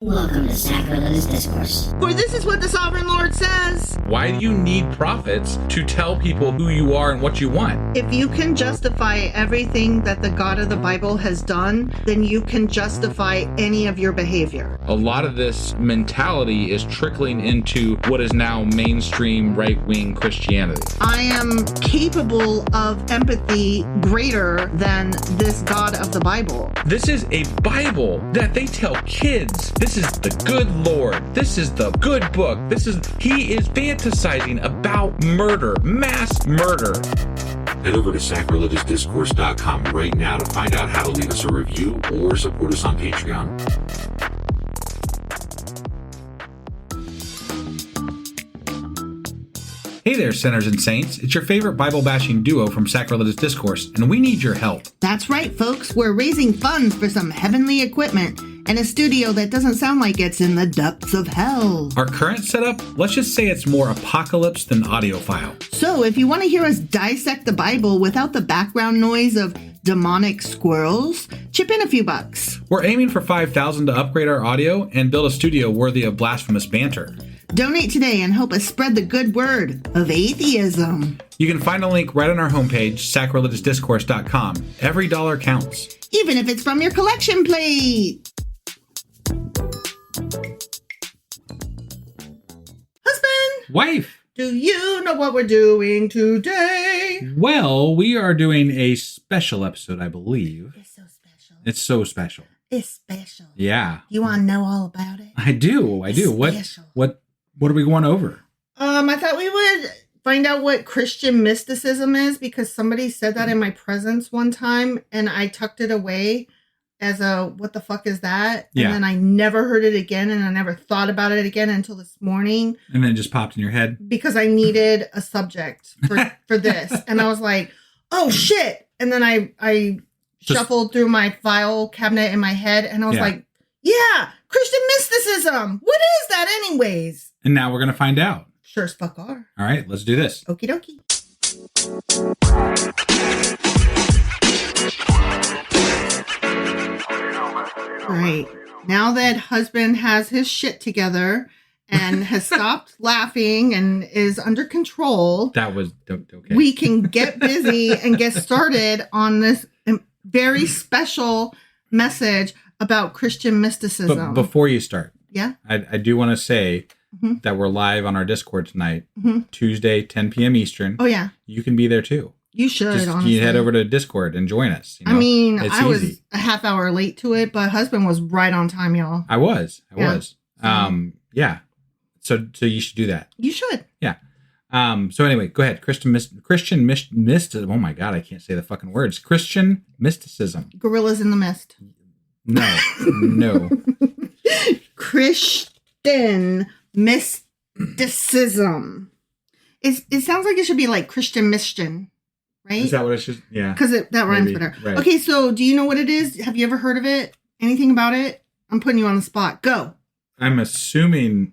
Welcome to Sacrilegious Discourse. For this is what the Sovereign Lord says. Why do you need prophets to tell people who you are and what you want? If you can justify everything that the God of the Bible has done, then you can justify any of your behavior. A lot of this mentality is trickling into what is now mainstream right-wing Christianity. I am capable of empathy greater than this God of the Bible. This is a Bible that they tell kids. This is the good Lord. This is the good book. He is fantasizing about murder, mass murder. Head over to sacrilegiousdiscourse.com right now to find out how to leave us a review or support us on Patreon. Hey there, sinners and saints. It's your favorite Bible-bashing duo from Sacrilegious Discourse, and we need your help. That's right, folks. We're raising funds for some heavenly equipment and a studio that doesn't sound like it's in the depths of hell. Our current setup, let's just say it's more apocalypse than audiophile. So if you want to hear us dissect the Bible without the background noise of demonic squirrels, chip in a few bucks. We're aiming for $5,000 to upgrade our audio and build a studio worthy of blasphemous banter. Donate today and help us spread the good word of atheism. You can find a link right on our homepage, sacrilegiousdiscourse.com. Every dollar counts. Even if it's from your collection plate. Husband! Wife! Do you know what we're doing today? Well, we are doing a special episode, I believe. It's so special. It's so special. It's special. Yeah. You want to know all about it? I do. Special. What are we going over? I thought we would find out what Christian mysticism is because somebody said that in my presence one time and I tucked it away as a, what the fuck is that? Yeah. And then I never heard it again and I never thought about it again until this morning. And then it just popped in your head? Because I needed a subject for this. And I was like, oh shit. And then I shuffled through my file cabinet in my head and I was like, yeah, Christian mysticism. What is that anyways? And now we're going to find out. Sure as fuck are. All right, let's do this. Okie dokie. All right. Now that husband has his shit together and has stopped laughing and is under control, That was okay. we can get busy and get started on this very special message about Christian mysticism. But before you start, yeah, I do want to say that we're live on our Discord tonight, Tuesday, 10 p.m. Eastern. Oh, yeah. You can be there too. You should, Just honestly. You head over to Discord and join us. You know? I mean, it's I was easy. a half hour late to it, but husband was right on time, y'all. I was. Yeah. Yeah. So you should do that. You should. Yeah. So anyway, go ahead. Christian mysticism. Oh my God, I can't say the fucking words. Christian mysticism. Gorillas in the mist. No. Christian mysticism. It sounds like it should be like Christian mission, right? Is that what it should? Yeah. Because that rhymes Maybe. better. Right. Okay, so do you know what it is? Have you ever heard of it? Anything about it? I'm putting you on the spot. Go. I'm assuming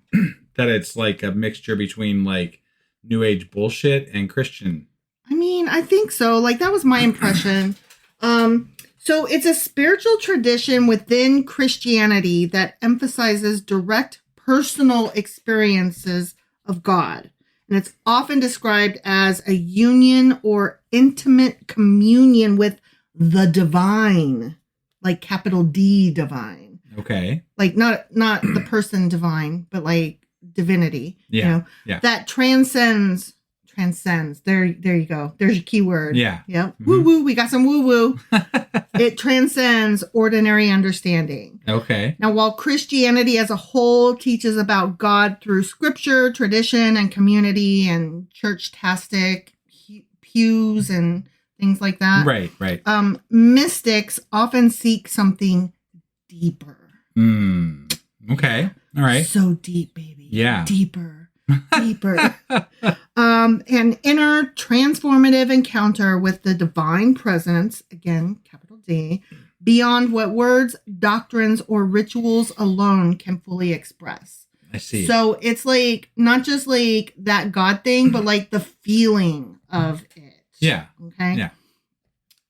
that it's like a mixture between like New Age bullshit and Christian. I mean, I think so. Like, that was my impression. So it's a spiritual tradition within Christianity that emphasizes direct personal experiences of God. And it's often described as a union or intimate communion with the divine, like capital D divine. Okay. Like not the person divine, but like divinity. Yeah. You know, Yeah. that transcends. There you go. There's your keyword. Yeah. Yep. Mm-hmm. Woo woo. We got some woo woo. It transcends ordinary understanding. Okay. Now, while Christianity as a whole teaches about God through scripture, tradition, and community and church-tastic pews and things like that. Right. Mystics often seek something deeper. Okay. All right. So deep, baby. Yeah. Deeper. An inner transformative encounter with the divine presence, again, capital D, beyond what words, doctrines, or rituals alone can fully express. I see. So it's like, not just like that God thing, but like the feeling of it. Yeah. Okay. Yeah.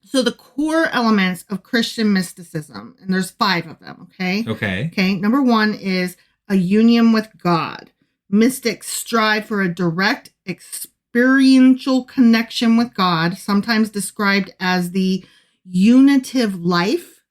So the core elements of Christian mysticism, and there's 5 of them, okay? Okay. Okay, number 1 is a union with God. Mystics strive for a direct experiential connection with God, sometimes described as the unitive life,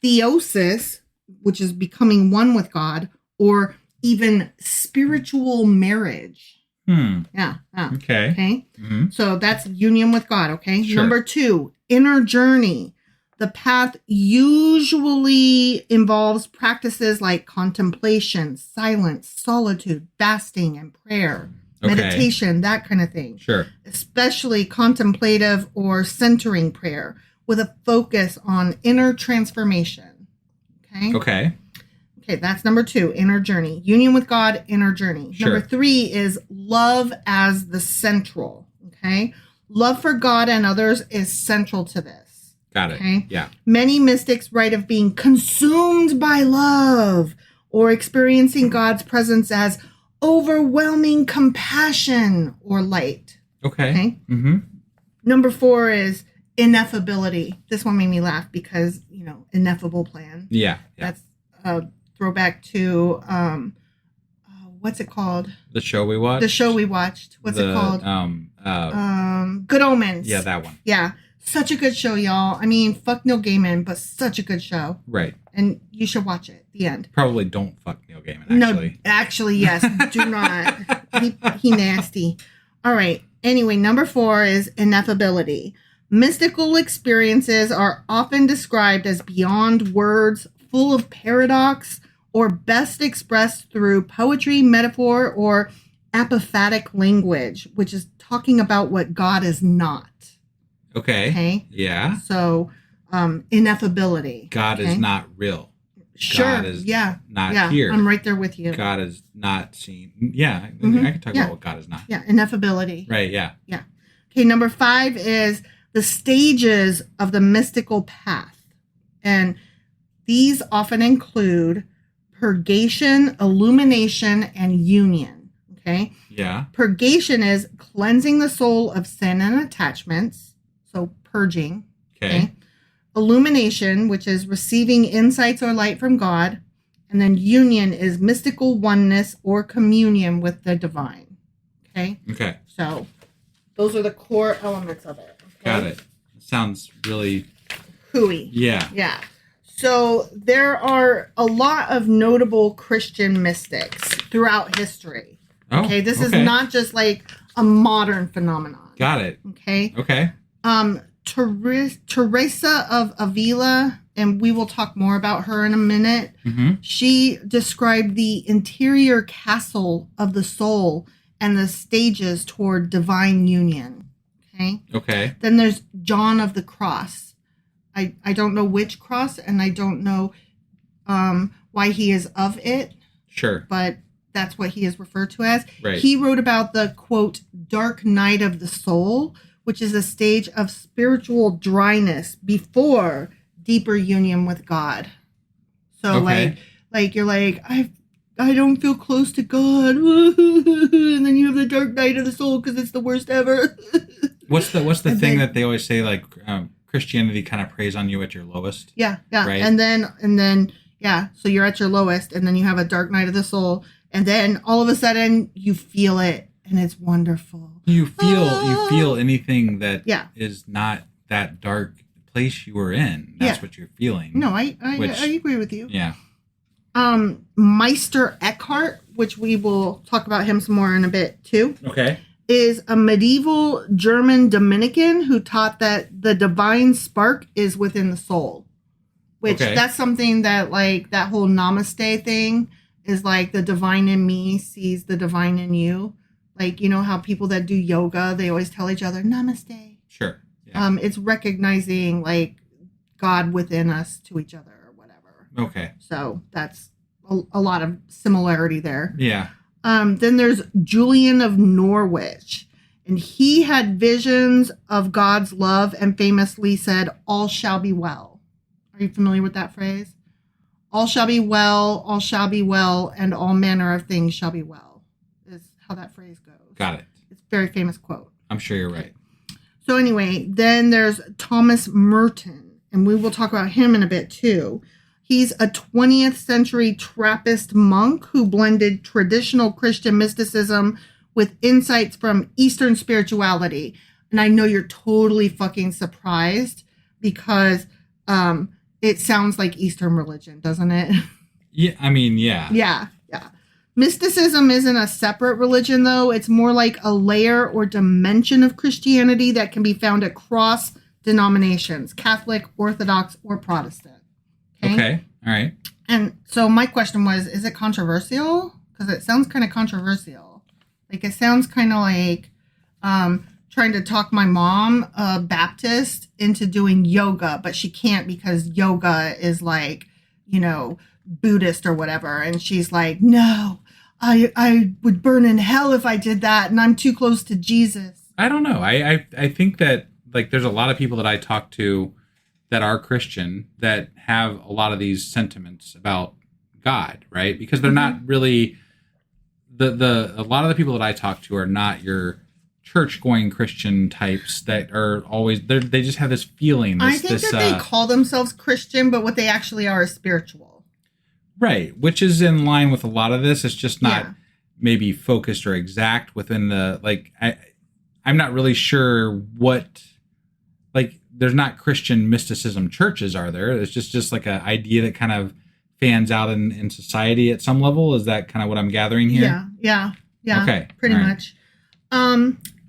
theosis, which is becoming one with God, or even spiritual marriage. Yeah. Okay. Okay. Mm-hmm. So that's union with God. Okay. Sure. Number 2, inner journey. The path usually involves practices like contemplation, silence, solitude, fasting, and prayer, meditation, that kind of thing. Sure. Especially contemplative or centering prayer with a focus on inner transformation. Okay. Okay. Okay, that's number 2, inner journey. Union with God, inner journey. Sure. Number 3 is love as the central. Okay. Love for God and others is central to this. Got it. Okay. Yeah. Many mystics write of being consumed by love or experiencing God's presence as overwhelming compassion or light. Okay. Okay. Mm-hmm. Number 4 is ineffability. This one made me laugh because, ineffable plan. Yeah. That's a throwback to, what's it called? The show we watched? The show we watched. What's it called? Good Omens. Yeah, that one. Yeah. Such a good show, y'all. I mean, fuck Neil Gaiman, but such a good show. Right. And you should watch it. The end. Probably don't fuck Neil Gaiman, actually. No, actually, yes. Do not. He nasty. All right. Anyway, number 4 is ineffability. Mystical experiences are often described as beyond words, full of paradox, or best expressed through poetry, metaphor, or apophatic language, which is talking about what God is not. Okay. Okay. Yeah. So, ineffability. God is not real. Sure. God is not here. I'm right there with you. God is not seen. Yeah. Mhm. I can talk about what God is not. Yeah. Ineffability. Right. Yeah. Yeah. Okay. Number 5 is the stages of the mystical path. And these often include purgation, illumination, and union. Okay. Yeah. Purgation is cleansing the soul of sin and attachments. So purging. Okay. Illumination, which is receiving insights or light from God. And then union is mystical oneness or communion with the divine. Okay. Okay. So those are the core elements of it. Okay? Got it. Sounds really Hooey. Yeah. Yeah. So there are a lot of notable Christian mystics throughout history. Oh, Okay. This is not just like a modern phenomenon. Got it. Okay. Okay. Teresa of Ávila, and we will talk more about her in a minute. Mm-hmm. She described the interior castle of the soul and the stages toward divine union. Okay. Okay. Then there's John of the Cross. I don't know which cross, and I don't know why he is of it. Sure. But that's what he is referred to as. Right. He wrote about the, quote, dark night of the soul, which is a stage of spiritual dryness before deeper union with God. So like you're like, I don't feel close to God. And then you have the dark night of the soul because it's the worst ever. What's the thing that they always say, like, Christianity kind of preys on you at your lowest? Yeah. Yeah. Right? And then, yeah. So you're at your lowest, and then you have a dark night of the soul. And then all of a sudden you feel it, and it's wonderful. You feel anything that is not that dark place you were in. That's what you're feeling. No, I agree with you. Yeah. Meister Eckhart, which we will talk about him some more in a bit too. Okay. Is a medieval German Dominican who taught that the divine spark is within the soul. Which that's something that, like, that whole namaste thing is like the divine in me sees the divine in you. Like, you know how people that do yoga, they always tell each other, namaste. Sure. Yeah. It's recognizing, like, God within us to each other or whatever. Okay. So that's a lot of similarity there. Yeah. Then there's Julian of Norwich, and he had visions of God's love and famously said, all shall be well. Are you familiar with that phrase? All shall be well, and all manner of things shall be well, is how that phrase goes. Got it. It's a very famous quote. I'm sure you're right. So anyway, then there's Thomas Merton, and we will talk about him in a bit too. He's a 20th century Trappist monk who blended traditional Christian mysticism with insights from Eastern spirituality. And I know you're totally fucking surprised because it sounds like Eastern religion, doesn't it? Yeah, I mean, yeah. Yeah. Mysticism isn't a separate religion, though. It's more like a layer or dimension of Christianity that can be found across denominations, Catholic, Orthodox, or Protestant. Okay. All right. And so my question was, is it controversial? Because it sounds kind of controversial. Like, it sounds kind of like trying to talk my mom, a Baptist, into doing yoga, but she can't because yoga is like, Buddhist or whatever. And she's like, no, I would burn in hell if I did that. And I'm too close to Jesus. I don't know. I think that, like, there's a lot of people that I talk to that are Christian that have a lot of these sentiments about God, right? Because they're not really a lot of the people that I talk to are not your church-going Christian types that are always they just have this feeling. I think that they call themselves Christian, but what they actually are is spiritual. Right, which is in line with a lot of this. It's just not maybe focused or exact within the, like, I'm not really sure what, like, there's not Christian mysticism churches, are there? It's just like an idea that kind of fans out in society at some level. Is that kind of what I'm gathering here? Yeah. Okay. Pretty much.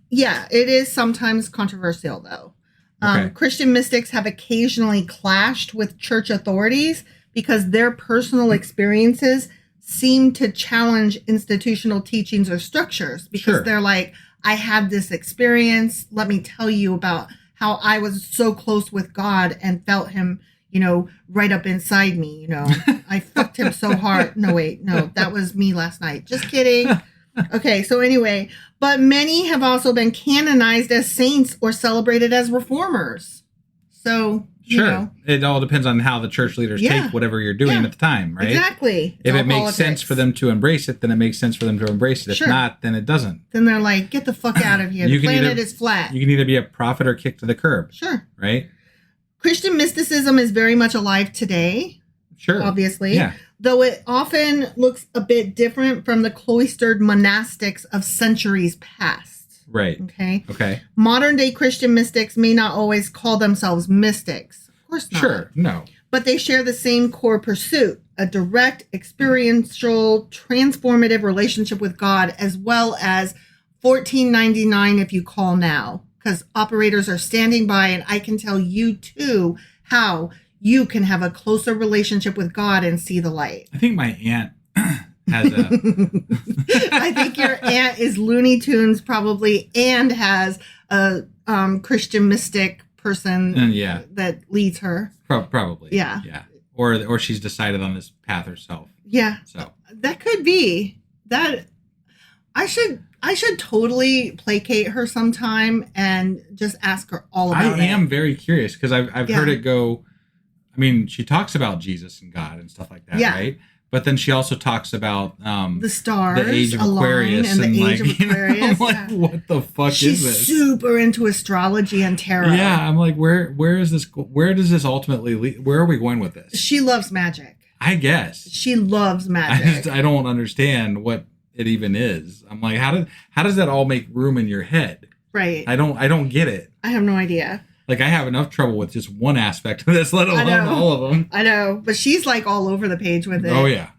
Yeah, it is sometimes controversial, though. Okay. Christian mystics have occasionally clashed with church authorities because their personal experiences seem to challenge institutional teachings or structures. Because they're like, I had this experience. Let me tell you about how I was so close with God and felt him, right up inside me. I fucked him so hard. No, that was me last night. Just kidding. Okay, so anyway, but many have also been canonized as saints or celebrated as reformers. So, it all depends on how the church leaders take whatever you're doing at the time, right? Exactly. If it makes sense for them to embrace it, then it makes sense for them to embrace it. If not, then it doesn't. Then they're like, get the fuck out of here. The planet is flat. You can either be a prophet or kicked to the curb. Sure. Right? Christian mysticism is very much alive today. Sure. Obviously. Yeah. Though it often looks a bit different from the cloistered monastics of centuries past. Right. Okay. Modern day Christian mystics may not always call themselves mystics. Of course not. Sure. No. But they share the same core pursuit, a direct, experiential, transformative relationship with God, as well as $14.99 if you call now. Because operators are standing by, and I can tell you too how you can have a closer relationship with God and see the light. I think my aunt has a... I think your aunt is Looney Tunes probably and has a Christian mystic person that leads her. Probably. Yeah. Or she's decided on this path herself. Yeah. So that could be. That I should totally placate her sometime and just ask her all about it. I am very curious because I've heard it go. I mean, she talks about Jesus and God and stuff like that, right? But then she also talks about the stars, the age of Aquarius, and the age of Aquarius. Like, what the fuck is this? She's super into astrology and tarot. Yeah, I'm like, where is this? Where does this ultimately lead? Where are we going with this? She loves magic. I guess she loves magic. I don't understand what it even is. I'm like, how does that all make room in your head? Right. I don't get it. I have no idea. Like, I have enough trouble with just one aspect of this, let alone all of them. I know, but she's like all over the page with it. Oh, yeah.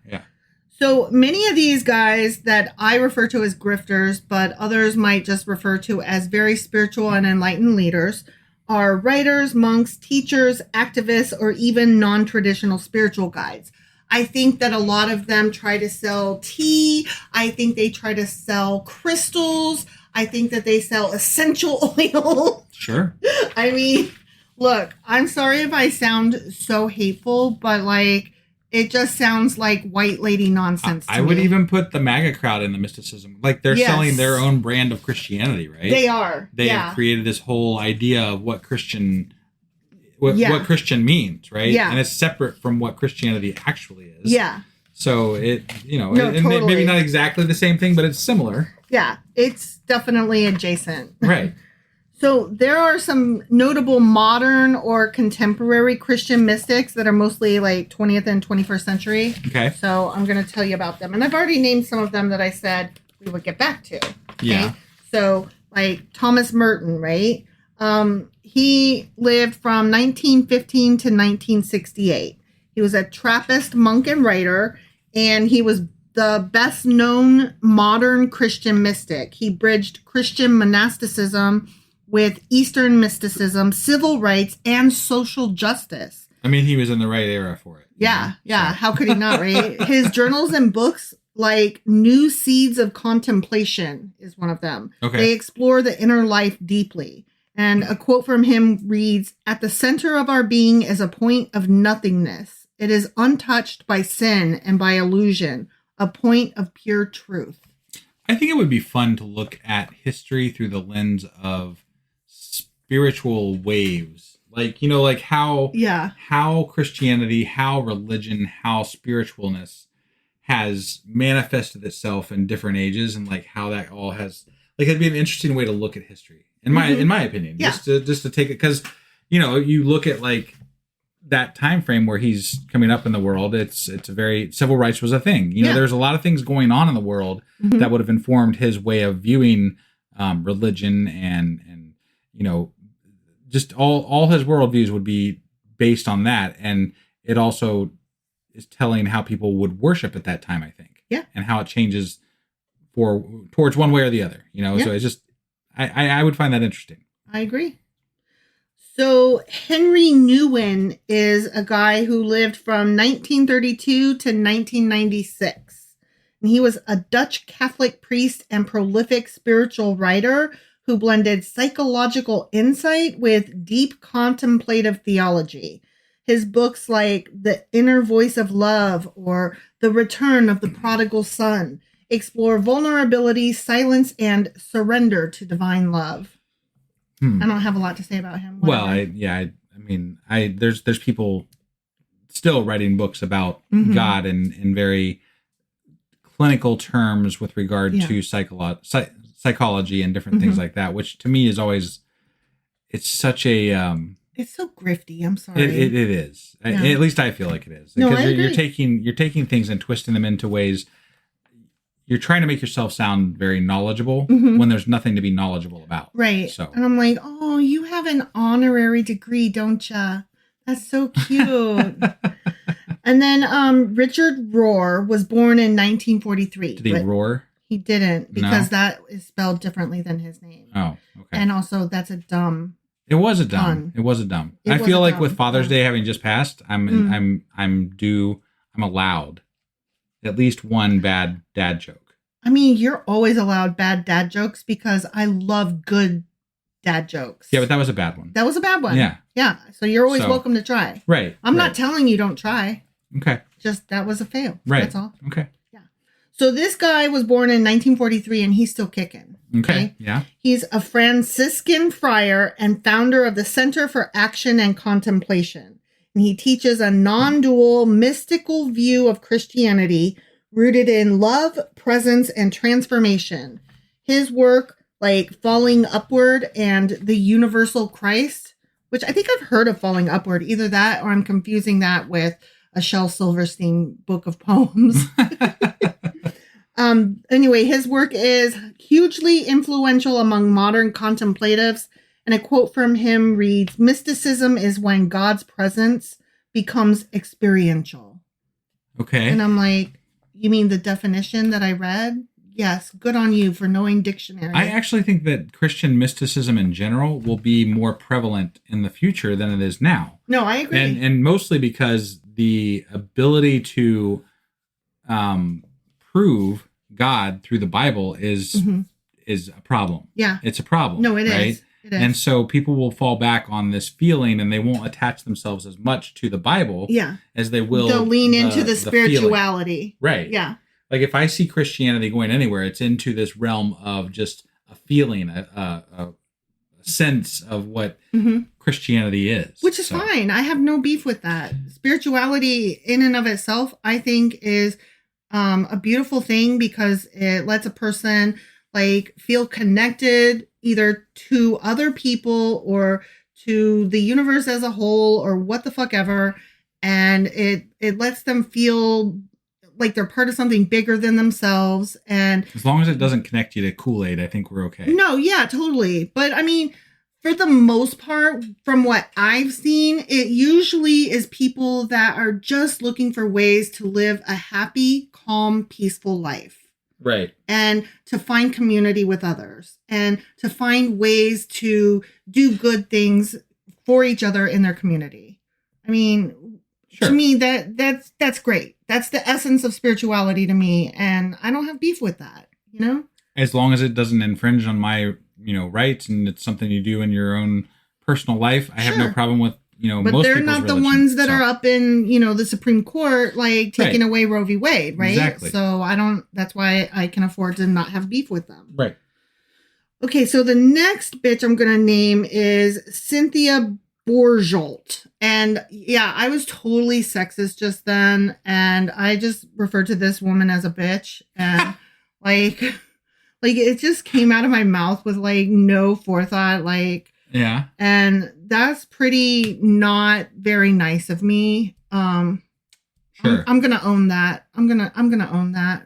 So many of these guys that I refer to as grifters, but others might just refer to as very spiritual and enlightened leaders, are writers, monks, teachers, activists, or even non-traditional spiritual guides. I think that a lot of them try to sell tea. I think they try to sell crystals. I think that they sell essential oil. Sure. I mean, look, I'm sorry if I sound so hateful, but like, it just sounds like white lady nonsense to I would even put the MAGA crowd in the mysticism. Like, they're selling their own brand of Christianity, right? They are. They have created this whole idea of what Christian means, right? Yeah. And it's separate from what Christianity actually is. Yeah. So it, totally. Maybe not exactly the same thing, but it's similar. Yeah, it's definitely adjacent. Right. So there are some notable modern or contemporary Christian mystics that are mostly like 20th and 21st century. Okay. So I'm going to tell you about them. And I've already named some of them that I said we would get back to. Okay? Yeah. So like Thomas Merton, right? He lived from 1915 to 1968. He was a Trappist monk and writer, and he was the best known modern Christian mystic. He bridged Christian monasticism with Eastern mysticism, civil rights, and social justice. I mean, he was in the right era for it. Yeah, yeah. So. How could he not, right? His journals and books, like New Seeds of Contemplation, is one of them. Okay. They explore the inner life deeply. And a quote from him reads, "At the center of our being is a point of nothingness. It is untouched by sin and by illusion, a point of pure truth." I think it would be fun to look at history through the lens of spiritual waves. Like, you know, like how Christianity, how religion, how spiritualness has manifested itself in different ages, and like how that all has, like, it'd be an interesting way to look at history, in my opinion. Yeah. Just to take it, because, you know, you look at like that time frame where he's coming up in the world, it's a very, civil rights was a thing. You know, there's a lot of things going on in the world that would have informed his way of viewing religion, and you know, just all his worldviews would be based on that. And it also is telling how people would worship at that time, I think. Yeah. And how it changes towards one way or the other, you know? Yeah. So it's just, I would find that interesting. I agree. So Henry Nouwen is a guy who lived from 1932 to 1996. And he was a Dutch Catholic priest and prolific spiritual writer who blended psychological insight with deep contemplative theology. His books like The Inner Voice of Love or The Return of the Prodigal Son explore vulnerability, silence, and surrender to divine love. I don't have a lot to say about him. Whatever. Well, I mean, there's people still writing books about God in very clinical terms with regard to psychology and different things like that, which to me is always, it's such a it's so grifty. I'm sorry. It is. At least I feel like it is. No, because I agree. you're taking things and twisting them into ways. You're trying to make yourself sound very knowledgeable when there's nothing to be knowledgeable about. Right. So, and I'm like, oh, you have an honorary degree, don't ya? That's so cute. And then Richard Rohr was born in 1943. Did he roar? He didn't, because that is spelled differently than his name. Oh, okay. And also, that's a dumb. It was a dumb. I feel like with Father's Day having just passed, I'm allowed at least one bad dad joke. I mean, you're always allowed bad dad jokes because I love good dad jokes. Yeah, but that was a bad one. That was a bad one. Yeah. Yeah. So you're always welcome to try. Right. I'm not telling you don't try. Okay. Just that was a fail. Right. That's all. Okay. Yeah. So this guy was born in 1943 and he's still kicking. Okay. Yeah. He's a Franciscan friar and founder of the Center for Action and Contemplation. And he teaches a non-dual mystical view of Christianity rooted in love, presence, and transformation. His work, like Falling Upward and The Universal Christ, which I think I've heard of Falling Upward, either that or I'm confusing that with a Shel Silverstein book of poems. Anyway, his work is hugely influential among modern contemplatives. And a quote from him reads, "Mysticism is when God's presence becomes experiential." Okay. And I'm like, you mean the definition that I read? Yes. Good on you for knowing dictionary. I actually think that Christian mysticism in general will be more prevalent in the future than it is now. No, I agree. And mostly because the ability to prove God through the Bible is a problem. Yeah. It's a problem. No, it right? is. It is. And so people will fall back on this feeling and they won't attach themselves as much to the Bible as they will. They'll lean into the spirituality. Right. Yeah. Like if I see Christianity going anywhere, it's into this realm of just a feeling, a sense of what Christianity is. Which is fine. I have no beef with that. Spirituality in and of itself, I think, is a beautiful thing because it lets a person like feel connected either to other people or to the universe as a whole or what the fuck ever. And it lets them feel like they're part of something bigger than themselves. And as long as it doesn't connect you to Kool-Aid, I think we're okay. no, yeah, totally. But I mean, for the most part, from what I've seen, it usually is people that are just looking for ways to live a happy, calm, peaceful life. Right. And to find community with others and to find ways to do good things for each other in their community. I mean, sure. To me, that's great. That's the essence of spirituality to me. And I don't have beef with that, you know? As long as it doesn't infringe on my, rights and it's something you do in your own personal life, I have no problem with, but most they're people's not the religion, ones that are up in, the Supreme Court, like taking away Roe v. Wade, right? Exactly. So that's why I can afford to not have beef with them. Right. Okay, so the next bitch I'm going to name is Cynthia Bourgeault. And yeah, I was totally sexist just then. And I just referred to this woman as a bitch. And like it just came out of my mouth with like no forethought. Yeah. And that's pretty not very nice of me. Sure. I'm gonna own that. I'm gonna own that.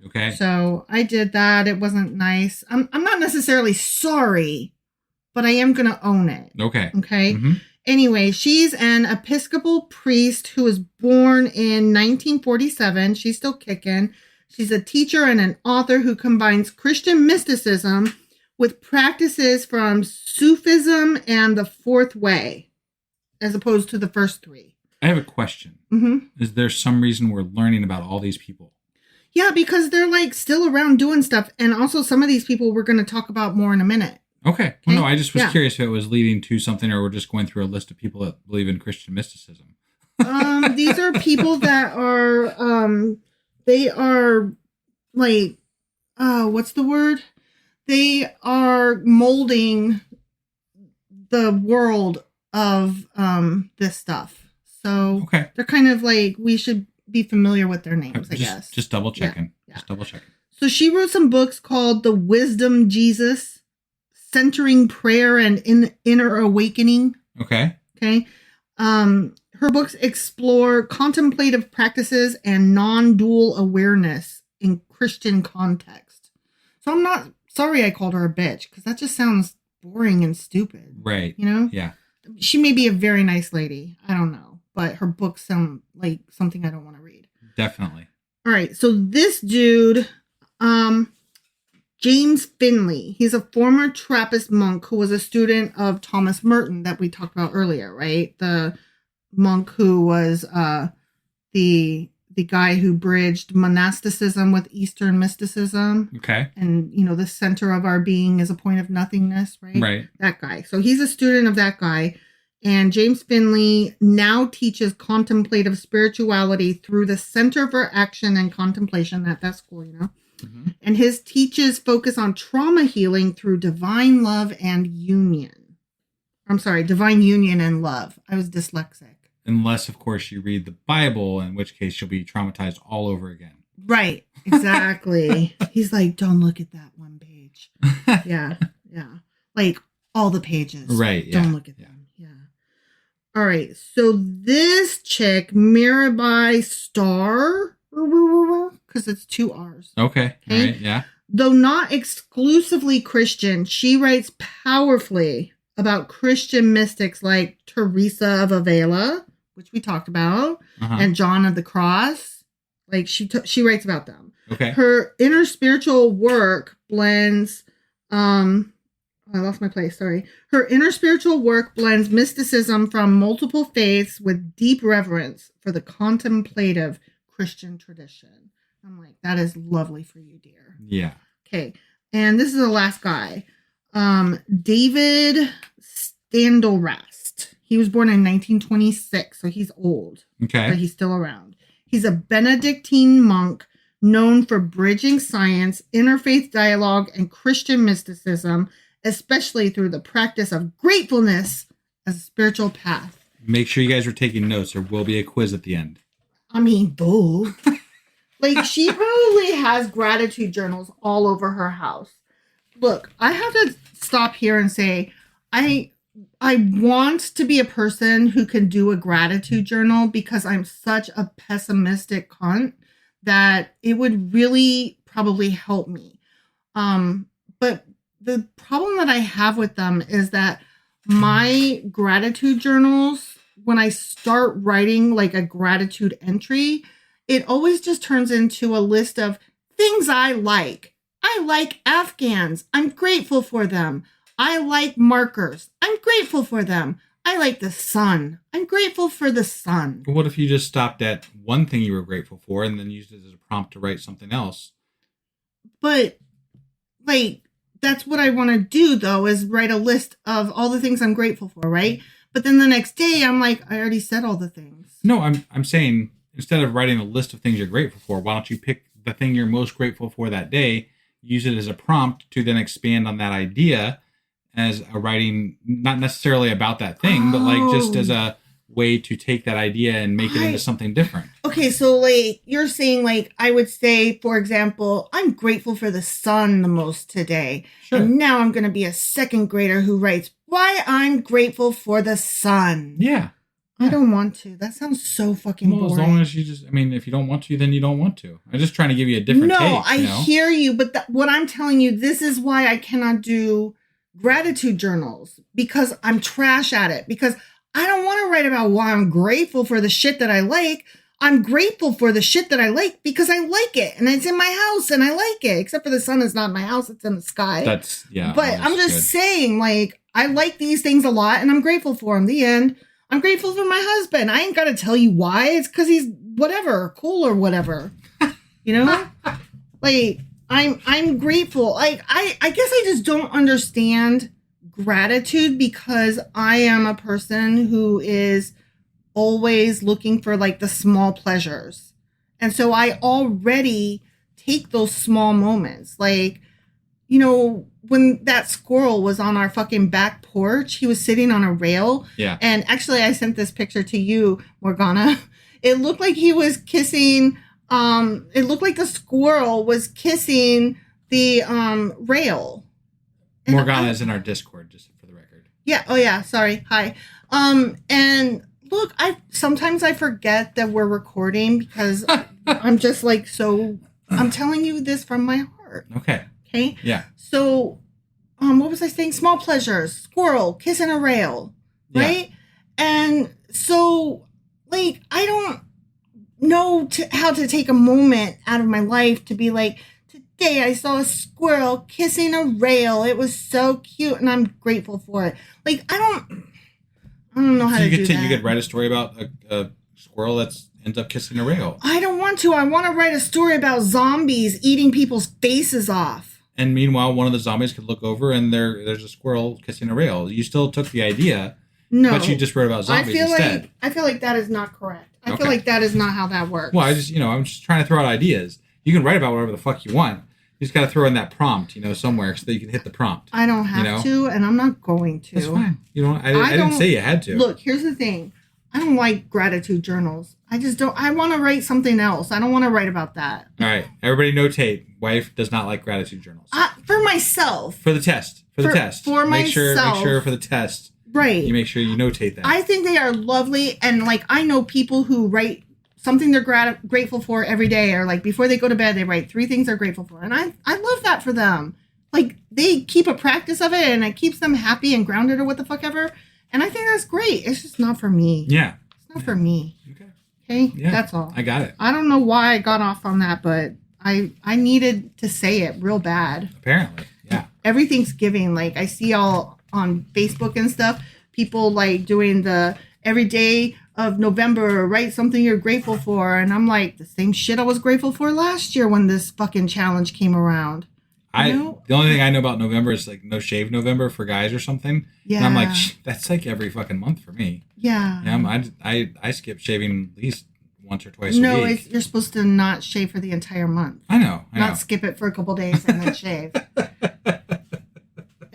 Okay. So I did that. It wasn't nice. I'm not necessarily sorry, but I am gonna own it. Okay. Okay. Mm-hmm. Anyway, she's an Episcopal priest who was born in 1947. She's still kicking. She's a teacher and an author who combines Christian mysticism with practices from Sufism and the Fourth Way, as opposed to the first three. I have a question. Mm-hmm. Is there some reason we're learning about all these people? Yeah, because they're like still around doing stuff. And also some of these people we're going to talk about more in a minute. Okay. Well, no, I just was curious if it was leading to something or we're just going through a list of people that believe in Christian mysticism. These are people that are, they are like, what's the word? They are molding the world of this stuff. So they're kind of like, we should be familiar with their names, I guess. Just double checking. Yeah. Just double checking. So she wrote some books called The Wisdom Jesus, Centering Prayer and Inner Awakening. Okay. Her books explore contemplative practices and non-dual awareness in Christian context. So I'm not sorry I called her a bitch, because that just sounds boring and stupid. Right. Yeah. She may be a very nice lady. I don't know. But her books sound like something I don't want to read. Definitely. All right. So this dude, James Finley, he's a former Trappist monk who was a student of Thomas Merton that we talked about earlier, right? The monk who was the guy who bridged monasticism with Eastern mysticism. Okay. And, the center of our being is a point of nothingness, right? Right. That guy. So he's a student of that guy. And James Finley now teaches contemplative spirituality through the Center for Action and Contemplation at that school, Mm-hmm. And his teaches focus on trauma healing through divine love and union. I'm sorry, divine union and love. I was dyslexic. Unless, of course, you read the Bible, in which case you'll be traumatized all over again. Right. Exactly. He's like, don't look at that one page. Yeah. Like all the pages. Right. Don't look at them. Yeah. All right. So this chick, Mirabai Starr, because it's 2 R's. Okay. All right. Yeah. Though not exclusively Christian, she writes powerfully about Christian mystics like Teresa of Ávila, which we talked about, and John of the Cross. Like she writes about them. Okay. Her inner spiritual work blends, I lost my place. Sorry. Her inner spiritual work blends mysticism from multiple faiths with deep reverence for the contemplative Christian tradition. I'm like, that is lovely for you, dear. Yeah. Okay. And this is the last guy. David Standelrast. He was born in 1926, so he's old. Okay. But he's still around. He's a Benedictine monk known for bridging science, interfaith dialogue, and Christian mysticism, especially through the practice of gratefulness as a spiritual path. Make sure you guys are taking notes. There will be a quiz at the end. I mean, boo. Like, she probably has gratitude journals all over her house. Look, I have to stop here and say, I want to be a person who can do a gratitude journal because I'm such a pessimistic cunt that it would really probably help me. But the problem that I have with them is that my gratitude journals, when I start writing like a gratitude entry, it always just turns into a list of things I like. I like Afghans. I'm grateful for them. I like markers. I'm grateful for them. I like the sun. I'm grateful for the sun. What if you just stopped at one thing you were grateful for and then used it as a prompt to write something else? But, like, that's what I want to do, though, is write a list of all the things I'm grateful for, right? But then the next day, I'm like, I already said all the things. No, I'm saying instead of writing a list of things you're grateful for, why don't you pick the thing you're most grateful for that day, use it as a prompt to then expand on that idea as a writing, not necessarily about that thing, but like just as a way to take that idea and make it into something different. Okay, so like you're saying, like I would say, for example, I'm grateful for the sun the most today. Sure. And now I'm going to be a second grader who writes why I'm grateful for the sun. Yeah. I don't want to. That sounds so fucking boring. As long as you just, I mean, if you don't want to, then you don't want to. I'm just trying to give you a different take. No, I hear you, but what I'm telling you, this is why I cannot do gratitude journals, because I'm trash at it, because I don't want to write about why I'm grateful for the shit that I like. I'm grateful for the shit that I like because I like it and it's in my house and I like it, except for the sun is not in my house. It's in the sky. That's, yeah. But I'm just saying, like, I like these things a lot and I'm grateful for them. The end. I'm grateful for my husband. I ain't got to tell you why. It's because he's whatever, cool or whatever, you know, like I'm grateful. Like, I guess I just don't understand gratitude because I am a person who is always looking for like the small pleasures. And so I already take those small moments. Like, you know, when that squirrel was on our fucking back porch, he was sitting on a rail. Yeah. And actually I sent this picture to you, Morgana. It looked like he was kissing, it looked like the squirrel was kissing the rail. And Morgana is in our Discord, just for the record. Yeah. Oh yeah. Sorry. Hi. And look, sometimes I forget that we're recording because I'm just like, I'm telling you this from my heart. Okay. Okay. Yeah. So, what was I saying? Small pleasures, squirrel, kissing a rail, right? Yeah. And so, like, I don't know how to take a moment out of my life to be like, today I saw a squirrel kissing a rail. It was so cute, and I'm grateful for it. Like, I don't know how to do that. You could write a story about a squirrel that ends up kissing a rail. I don't want to. I want to write a story about zombies eating people's faces off. And meanwhile, one of the zombies could look over and there's a squirrel kissing a rail. You still took the idea, but you just wrote about zombies instead. I feel like that is not correct. I feel like that is not how that works. Well, I'm just trying to throw out ideas. You can write about whatever the fuck you want. You just got to throw in that prompt, somewhere so that you can hit the prompt. I don't have to, and I'm not going to. That's fine. I didn't say you had to. Look, here's the thing. I don't like gratitude journals. I just don't. I want to write something else. I don't want to write about that. All right. Everybody notate. Wife does not like gratitude journals. For myself. For the test. For myself. Make sure for the test. Right. You make sure you notate that. I think they are lovely. And like, I know people who write something they're grateful for every day, or like before they go to bed, they write 3 things they're grateful for. And I love that for them. Like, they keep a practice of it and it keeps them happy and grounded or what the fuck ever. And I think that's great. It's just not for me. Yeah. It's not for me. Okay? Yeah. That's all. I got it. I don't know why I got off on that, but I needed to say it real bad. Apparently. Yeah. Every Thanksgiving, like, I see all on Facebook and stuff, people like doing the every day of November, write something you're grateful for. And I'm like, the same shit I was grateful for last year when this fucking challenge came around. The only thing I know about November is like No Shave November for guys or something. Yeah. And I'm like, that's like every fucking month for me. Yeah. I skip shaving at least once or twice a week. No, you're supposed to not shave for the entire month. I know. Not skip it for a couple days and then shave.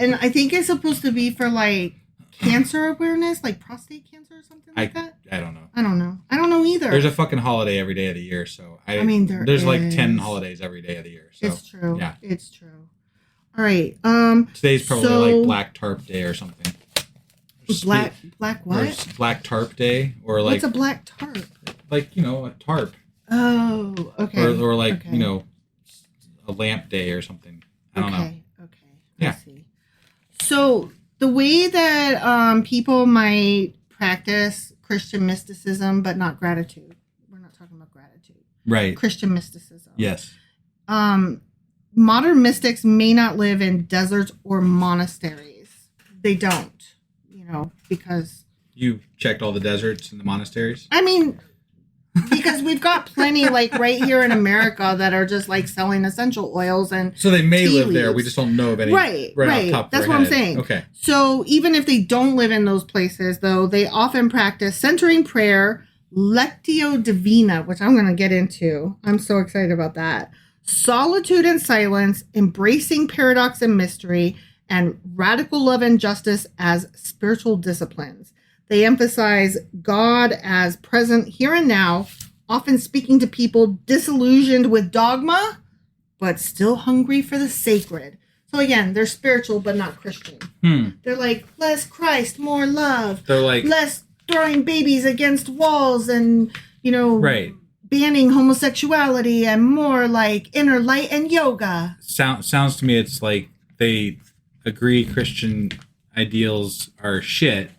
And I think it's supposed to be for like cancer awareness, like prostate cancer or something like that. I don't know. I don't know either. There's a fucking holiday every day of the year, so I mean, there's like 10 holidays every day of the year. So it's true. Yeah. It's true. All right. Today's probably like Black Tarp Day or something. Black what? Or Black Tarp Day, or like what's a black tarp? Like, you know, a tarp. Oh, okay. Or like, you know, a lamp day or something. I don't know. Okay. Yeah. I see. So the way that people might practice Christian mysticism, but not gratitude. We're not talking about gratitude. Right. Christian mysticism. Yes. Modern mystics may not live in deserts or monasteries. They don't, you know, because... You checked all the deserts and the monasteries? I mean, because we've got plenty, like, right here in America that are just, like, selling essential oils and so they may live there. leaves. We just don't know of any. Right. Off the top of That's our what I'm head. saying. Okay. So even if they don't live in those places, though, they often practice centering prayer, lectio divina, which I'm going to get into. I'm so excited about that. Solitude and silence, embracing paradox and mystery, and radical love and justice as spiritual disciplines. They emphasize God as present here and now, often speaking to people disillusioned with dogma, but still hungry for the sacred. So again, they're spiritual, but not Christian. They're like, less Christ, more love. They're like... less throwing babies against walls and, you know... Right. banning homosexuality, and more like inner light and yoga. Sounds to me it's like they agree Christian ideals are shit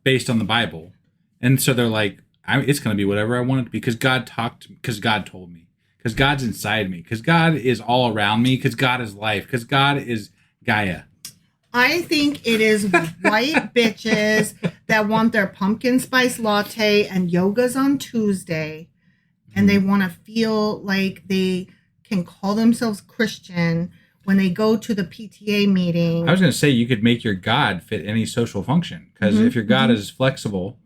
based on the Bible. And so they're like, it's going to be whatever I want it to be because God talked to me, because God told me, because God's inside me, because God is all around me, because God is life, because God is Gaia. I think it is white bitches that want their pumpkin spice latte and yogas on Tuesday, and they want to feel like they can call themselves Christian when they go to the PTA meeting. I was going to say you could make your God fit any social function, because if your God is flexible,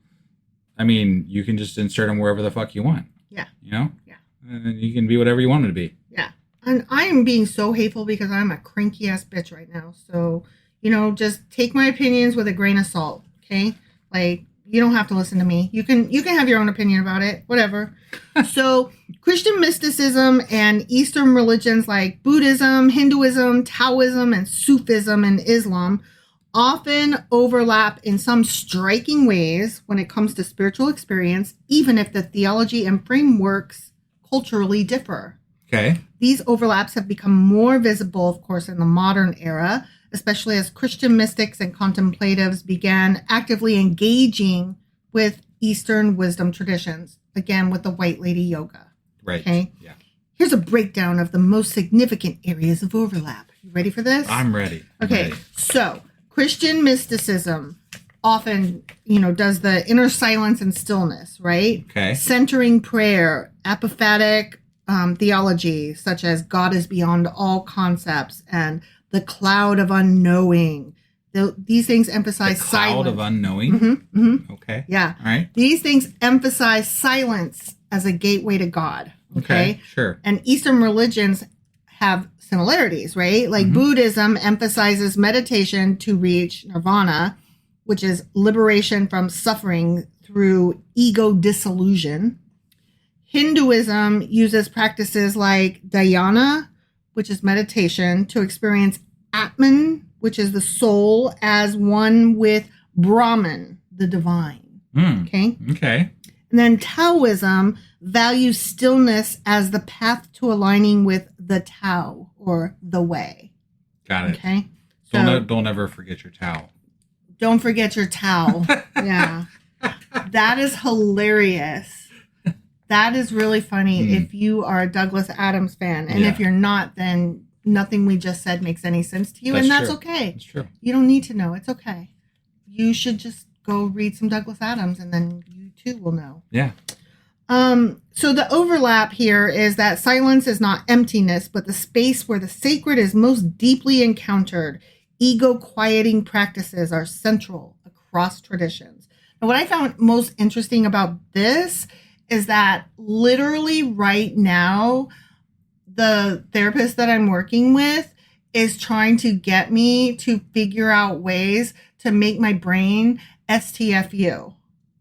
I mean, you can just insert him wherever the fuck you want. Yeah. You know? Yeah. And then you can be whatever you want him to be. Yeah. And I am being so hateful because I'm a cranky ass bitch right now. So, you know, just take my opinions with a grain of salt. Okay. Like, you don't have to listen to me. You can have your own opinion about it. Whatever. So Christian mysticism and Eastern religions like Buddhism, Hinduism, Taoism, and Sufism and Islam often overlap in some striking ways when it comes to spiritual experience, even if the theology and frameworks culturally differ. Okay. These overlaps have become more visible, of course, in the modern era, especially as Christian mystics and contemplatives began actively engaging with Eastern wisdom traditions, again, with the white lady yoga. Right. Okay. Yeah. Here's a breakdown of the most significant areas of overlap. You ready for this? I'm ready. Okay. So Christian mysticism often, you know, does the inner silence and stillness, right? Okay. Centering prayer, apophatic theology, such as God is beyond all concepts and the cloud of unknowing. These things emphasize the cloud silence. of unknowing? Okay. Yeah. All right. These things emphasize silence as a gateway to God. Okay. Sure. And Eastern religions have similarities, right? Like Buddhism emphasizes meditation to reach nirvana, which is liberation from suffering through ego dissolution. Hinduism uses practices like dhyana, which is meditation, to experience Atman, which is the soul, as one with Brahman, the divine. Okay? Okay. And then Taoism values stillness as the path to aligning with the Tao, or the way. Got it. Okay? So Don't ever forget your Tao. don't forget your Tao. Yeah. That is hilarious. That is really funny if you are a Douglas Adams fan. And if you're not, then nothing we just said makes any sense to you. That's true. Okay. That's true. You don't need to know. It's okay. You should just go read some Douglas Adams and then you too will know. Yeah. So the overlap here is that silence is not emptiness, but the space where the sacred is most deeply encountered. Ego quieting practices are central across traditions. And what I found most interesting about this is that literally right now, the therapist that I'm working with is trying to get me to figure out ways to make my brain STFU.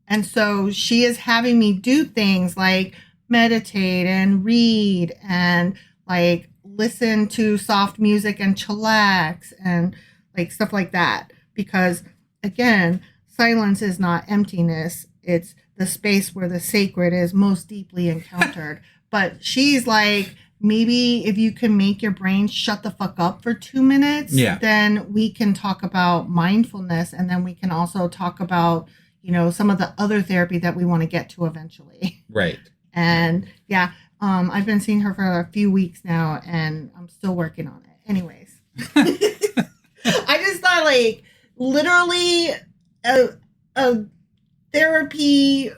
And so she is having me do things like meditate and read and like listen to soft music and chillax and like stuff like that. Because again, silence is not emptiness. It's the space where the sacred is most deeply encountered. But she's like, maybe if you can make your brain shut the fuck up for 2 minutes, then we can talk about mindfulness. And then we can also talk about, some of the other therapy that we want to get to eventually. Right. And I've been seeing her for a few weeks now and I'm still working on it. Anyways, I just thought like literally a therapy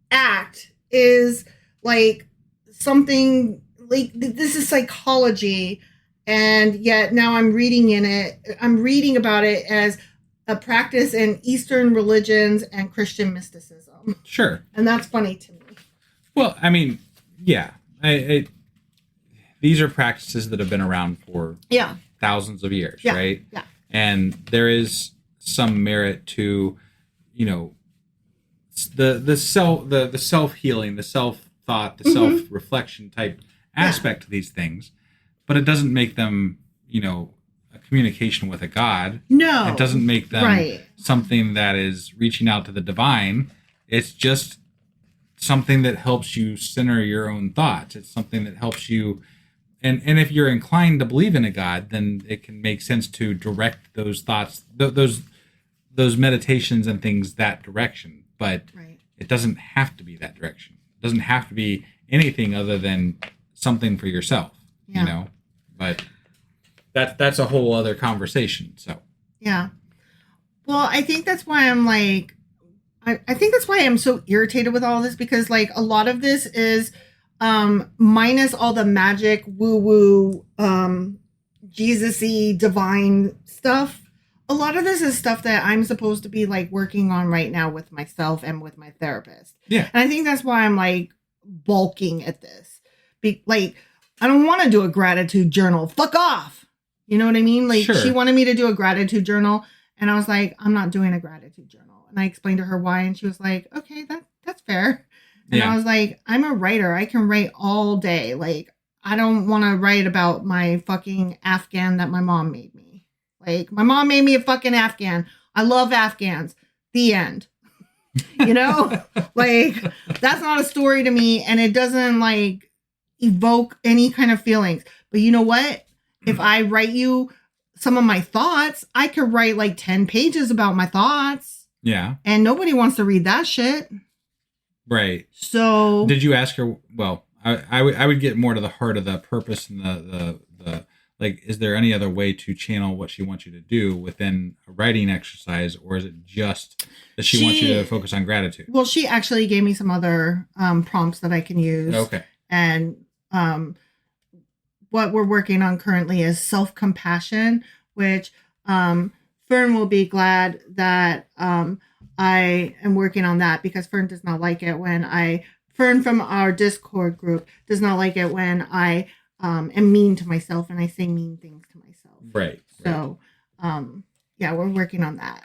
act is like something like this is psychology. And yet now I'm reading about it as a practice in Eastern religions and Christian mysticism. Sure. And that's funny to me. Well, I mean, yeah. These are practices that have been around for thousands of years, right? Yeah. And there is some merit to, the self-healing, the self-thought, the self-reflection type aspect to these things. But it doesn't make them, a communication with a god. No. It doesn't make them something that is reaching out to the divine. It's just something that helps you center your own thoughts. It's something that helps you. And if you're inclined to believe in a god, then it can make sense to direct those thoughts, those meditations and things that direction. But it doesn't have to be that direction. It doesn't have to be anything other than something for yourself, But that's a whole other conversation. So well, I think that's why I'm like, I think that's why I'm so irritated with all this, because like a lot of this is minus all the magic woo-woo Jesus-y divine stuff. A lot of this is stuff that I'm supposed to be like working on right now with myself and with my therapist. Yeah. And I think that's why I'm like bulking at this. Like, I don't want to do a gratitude journal. Fuck off. You know what I mean? Like she wanted me to do a gratitude journal and I was like, I'm not doing a gratitude journal. And I explained to her why and she was like, okay, that's fair. And I was like, I'm a writer. I can write all day. Like, I don't want to write about my fucking Afghan that my mom made me. Like, my mom made me a fucking Afghan. I love Afghans. The end. Like, that's not a story to me. And it doesn't, like, evoke any kind of feelings. But you know what? If I write you some of my thoughts, I could write, like, 10 pages about my thoughts. Yeah. And nobody wants to read that shit. Right. So did you ask her? Well, I would get more to the heart of the purpose and the like, is there any other way to channel what she wants you to do within a writing exercise, or is it just that she wants you to focus on gratitude? Well, she actually gave me some other prompts that I can use. Okay. And what we're working on currently is self-compassion, which Fern will be glad that I am working on that, because Fern does not like it when Fern from our Discord group does not like it when I am mean to myself and I say mean things to myself. Right. So, we're working on that.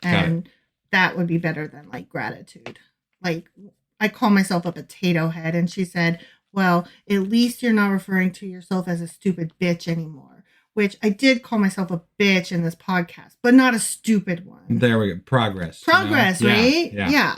And that would be better than like gratitude. Like, I call myself a potato head, and she said, well, at least you're not referring to yourself as a stupid bitch anymore. Which I did call myself a bitch in this podcast, but not a stupid one. There we go. Progress, right? Yeah.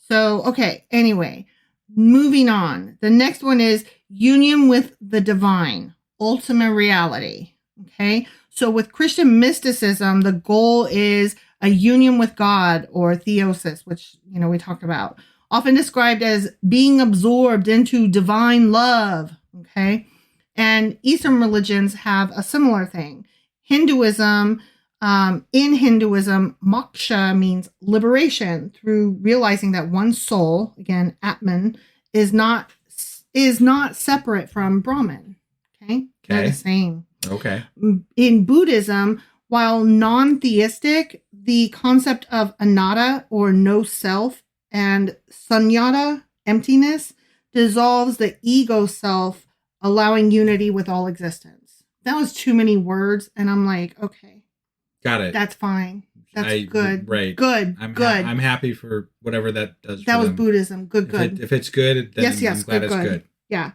So, okay. Anyway, moving on. The next one is union with the divine, ultimate reality. Okay. So with Christian mysticism, the goal is a union with God, or theosis, which, we talked about, often described as being absorbed into divine love. Okay. And Eastern religions have a similar thing. Hinduism, in Hinduism, moksha means liberation through realizing that one's soul, again, Atman, is not separate from Brahman. Okay? They're the same. Okay. In Buddhism, while non-theistic, the concept of anatta, or no self, and sunyata, emptiness, dissolves the ego self, allowing unity with all existence. That was too many words, and I'm like, okay. Got it. That's fine. That's good. Right. Good. I'm good. I'm happy for whatever that does. That for was them. Buddhism. Good. If it's good, then Yes. I'm glad it's good. Yeah.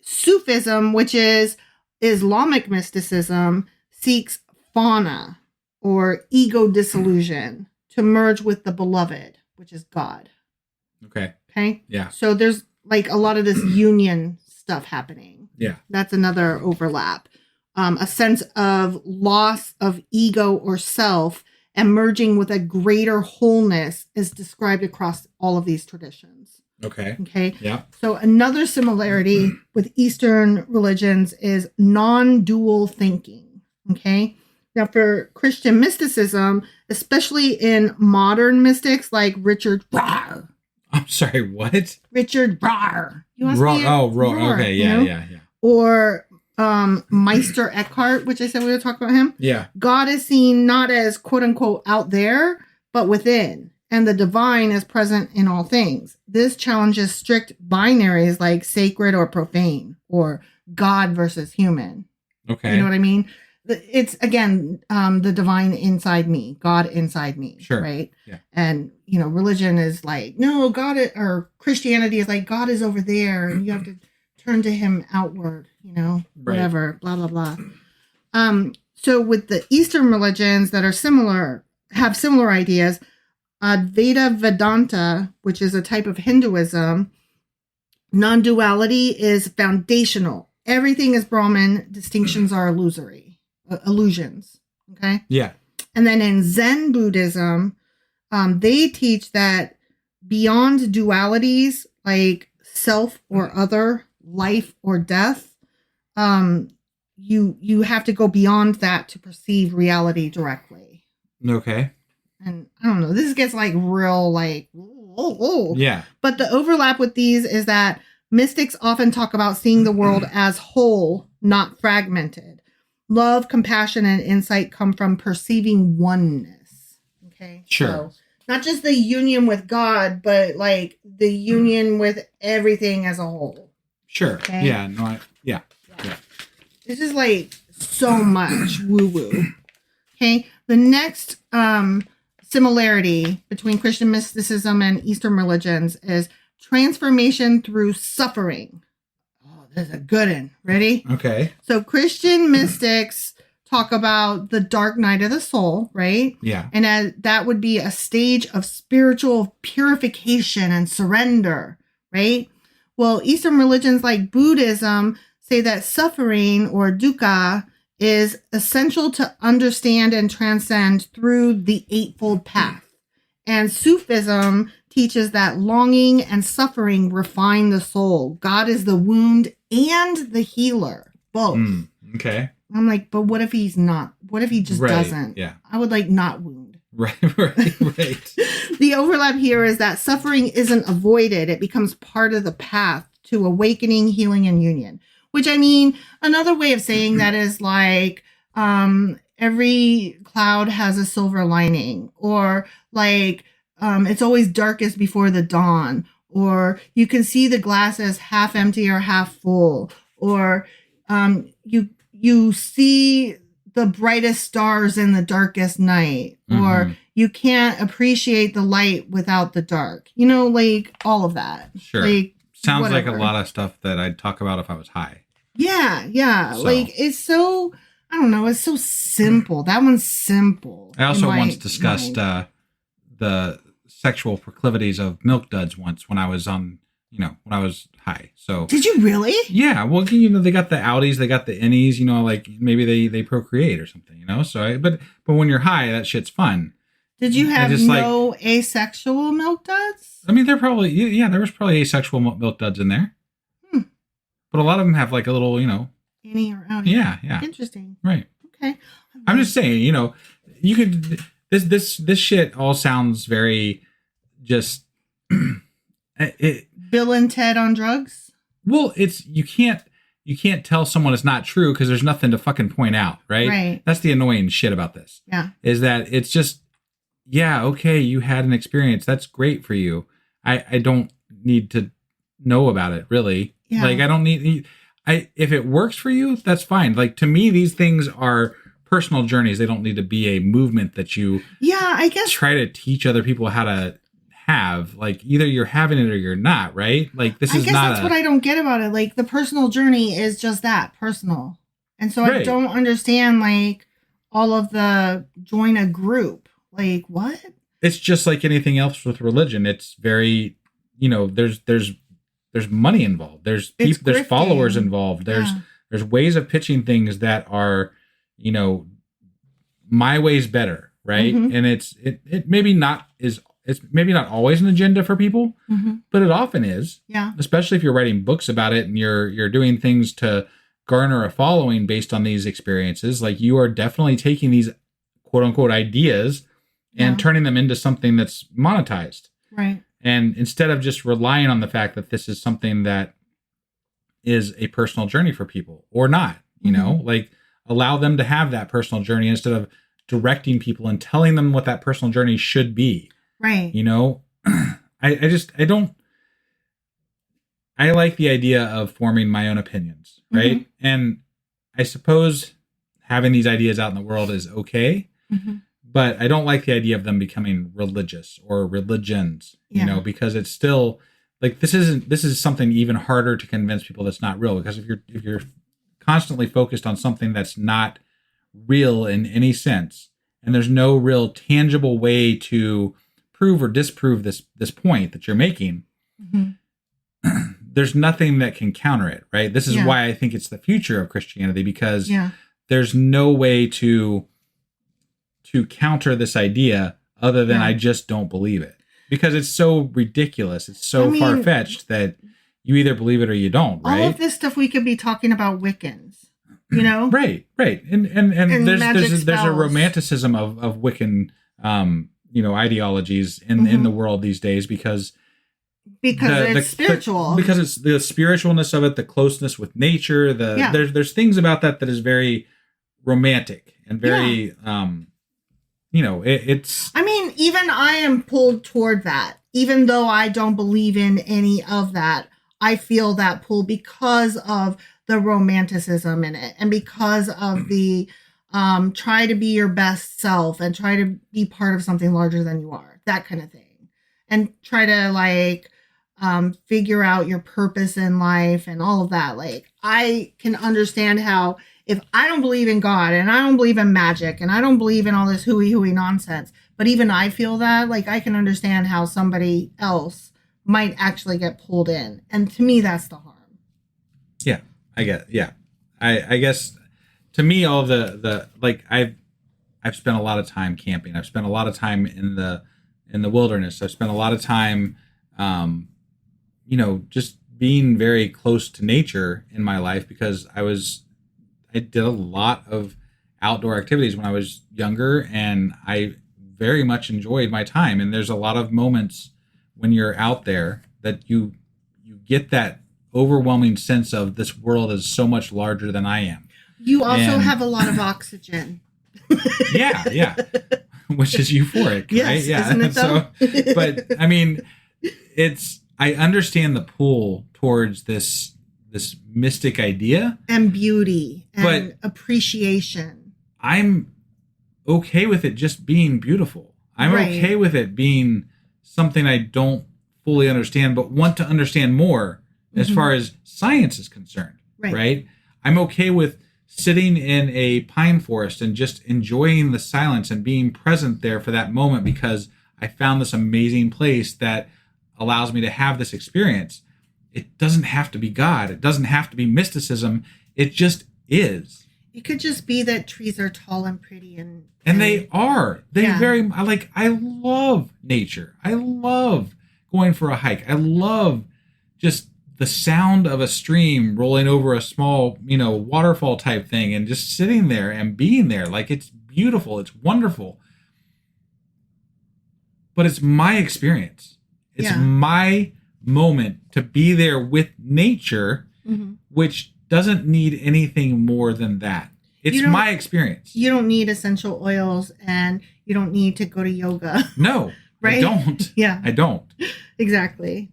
Sufism, which is Islamic mysticism, seeks fauna or ego dissolution to merge with the beloved, which is God. Okay. Okay. Yeah. So there's like a lot of this union stuff happening. Yeah. That's another overlap. A sense of loss of ego or self and merging with a greater wholeness is described across all of these traditions. Okay. Okay. Yeah. So another similarity with Eastern religions is non-dual thinking. Okay. Now for Christian mysticism, especially in modern mystics like Richard Rohr. I'm sorry, what? Richard Rohr. You want to say it? Rohr. Okay, yeah, yeah. Or Meister Eckhart, which I said we would talk about him. Yeah. God is seen not as quote unquote out there, but within. And the divine is present in all things. This challenges strict binaries like sacred or profane or God versus human. Okay. You know what I mean? It's again, the divine inside me, God inside me. Sure. Right. Yeah. And, religion is like, no, or Christianity is like, God is over there and you have to turn to him outward, whatever, blah, blah, blah. So with the Eastern religions that are have similar ideas, Advaita Vedanta, which is a type of Hinduism, non-duality is foundational. Everything is Brahman. Distinctions are illusions. Okay. Yeah. And then in Zen Buddhism, they teach that beyond dualities like self or other, life or death, you have to go beyond that to perceive reality directly. Okay. And I don't know, this gets like real like, yeah. But the overlap with these is that mystics often talk about seeing the world as whole, not fragmented. Love, compassion, and insight come from perceiving oneness. Okay. Sure. So not just the union with God, but like the union with everything as a whole. Sure. Okay? Yeah. No. Yeah. This is like so much woo woo. Okay. The next similarity between Christian mysticism and Eastern religions is transformation through suffering. Oh, there's a good one. Ready? Okay. So Christian mystics talk about the dark night of the soul, right? Yeah. And that would be a stage of spiritual purification and surrender, right? Well, Eastern religions like Buddhism say that suffering or dukkha is essential to understand and transcend through the Eightfold Path. And Sufism teaches that longing and suffering refine the soul. God is the wound and the healer, both. Okay. I'm like, but what if he's not? What if he just doesn't? Yeah. I would like not wound. Right. The overlap here is that suffering isn't avoided. It becomes part of the path to awakening, healing, and union. Which, I mean, another way of saying that is like every cloud has a silver lining, or like it's always darkest before the dawn, or you can see the glass as half empty or half full, or you see the brightest stars in the darkest night, or you can't appreciate the light without the dark. Like all of that. Sure. Like, sounds whatever. like a lot of stuff that I'd talk about if I was high. Yeah. So. Like, it's so, I don't know, it's so simple. That one's simple. I also once discussed the sexual proclivities of milk duds once when I was when I was high. So did you really? Yeah. Well, they got the outies, they got the innies, like maybe they procreate or something, So, but when you're high, that shit's fun. Did you have no asexual milk duds? I mean, there was probably asexual milk duds in there. But a lot of them have like a little, Innie or outie. Yeah. Interesting. Right. Okay. I'm just saying, you could, this shit all sounds very just, Bill and Ted on drugs? Well, you can't tell someone it's not true because there's nothing to fucking point out, right? Right. That's the annoying shit about this. Yeah. Is that it's just, yeah, okay, you had an experience. That's great for you. I don't need to know about it, really. Yeah. Like, I don't need, if it works for you, that's fine. Like, to me, these things are personal journeys. They don't need to be a movement that you I guess try to teach other people how to have. Like, either you're having it or you're not, right? Like, this I is guess not that's what I don't get about it. Like, the personal journey is just that, personal. And so I Right. don't understand, like, all of the join a group. Like, what? It's just like anything else with religion. It's very, there's money involved. There's It's people, there's grifting. followers involved. There's ways of pitching things that are, my way's better, right? Mhm. And it maybe not is it's maybe not always an agenda for people, but it often is. Yeah. Especially if you're writing books about it and you're doing things to garner a following based on these experiences. Like, you are definitely taking these quote unquote ideas and turning them into something that's monetized. Right. And instead of just relying on the fact that this is something that is a personal journey for people or not, like, allow them to have that personal journey instead of directing people and telling them what that personal journey should be. Right. I like the idea of forming my own opinions, right? And I suppose having these ideas out in the world is okay, but I don't like the idea of them becoming religious or religions, because it's still like, this is something even harder to convince people that's not real, because if you're constantly focused on something that's not real in any sense, and there's no real tangible way to prove or disprove this point that you're making, there's nothing that can counter it, right? This is why I think it's the future of Christianity, because there's no way to counter this idea other than I just don't believe it, because it's so ridiculous. It's so far-fetched that you either believe it or you don't, right? All of this stuff we could be talking about Wiccans, Right. And there's a romanticism of Wiccan, ideologies in the world these days, because it's spiritual. Because it's the spiritualness of it, the closeness with nature. There's things about that is very romantic and very, it's. I mean, even I am pulled toward that, even though I don't believe in any of that. I feel that pull because of the romanticism in it, and because of the try to be your best self and try to be part of something larger than you are, that kind of thing, and try to figure out your purpose in life and all of that. Like, I can understand how, if I don't believe in God and I don't believe in magic and I don't believe in all this hooey nonsense, but even I feel that, like, I can understand how somebody else might actually get pulled in. And to me, that's the harm. Yeah, I get. Yeah, I guess to me, all the like, I've spent a lot of time camping. I've spent a lot of time in the wilderness. I've spent a lot of time, just being very close to nature in my life, because I did a lot of outdoor activities when I was younger, and I very much enjoyed my time. And there's a lot of moments when you're out there that you get that overwhelming sense of, this world is so much larger than I am. You also have a lot of oxygen. yeah, which is euphoric, yes, right? Yeah, isn't it though? So, but I mean, I understand the pull towards this mystic idea and beauty and but appreciation. I'm okay with it just being beautiful. I'm okay with it being something I don't fully understand, but want to understand more as far as science is concerned, right? I'm okay with sitting in a pine forest and just enjoying the silence and being present there for that moment, because I found this amazing place that allows me to have this experience. It doesn't have to be God. It doesn't have to be mysticism. It just is. It could just be that trees are tall and pretty, and they are. I love nature. I love going for a hike. I love just the sound of a stream rolling over a small, waterfall type thing, and just sitting there and being there. Like, it's beautiful. It's wonderful. But it's my experience. It's my moment to be there with nature, which doesn't need anything more than that. It's my experience. You don't need essential oils, and you don't need to go to yoga. No, right? I don't. Yeah. I don't. Exactly.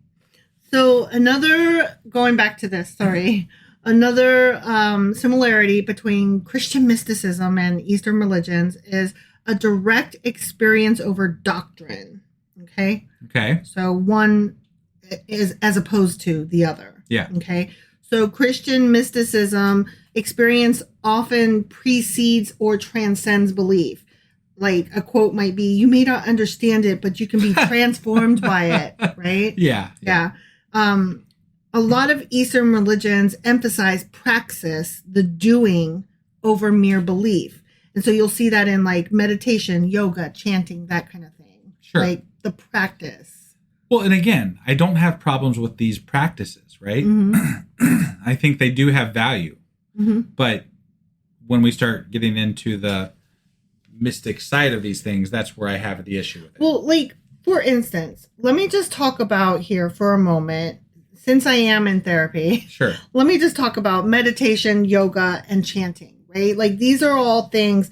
So going back to this, sorry. Another similarity between Christian mysticism and Eastern religions is a direct experience over doctrine. Okay. Okay. So one is as opposed to the other. Yeah. Okay. So Christian mysticism experience often precedes or transcends belief. Like a quote might be, "You may not understand it, but you can be transformed by it." Right? Yeah. Yeah. A lot of Eastern religions emphasize praxis, the doing, over mere belief. And so you'll see that in like meditation, yoga, chanting, that kind of thing. Sure. Like the practice. Well, and again, I don't have problems with these practices, right? Mm-hmm. I think they do have value. Mm-hmm. But when we start getting into the mystic side of these things, that's where I have the issue with it. Well, like, for instance, let me just talk about here for a moment, since I am in therapy. Sure. Let me just talk about meditation, yoga, and chanting, right? Like, these are all things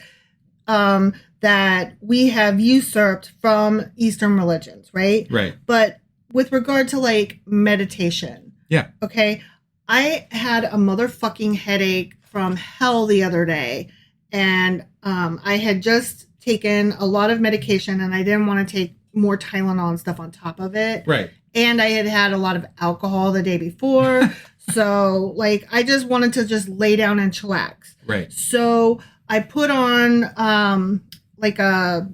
that we have usurped from Eastern religions, right? Right. But with regard to, like, meditation. Yeah. Okay. I had a motherfucking headache from hell the other day. And I had just taken a lot of medication and I didn't want to take more Tylenol and stuff on top of it. Right. And I had had a lot of alcohol the day before. So, like, I just wanted to just lay down and chillax. Right. So I put on like a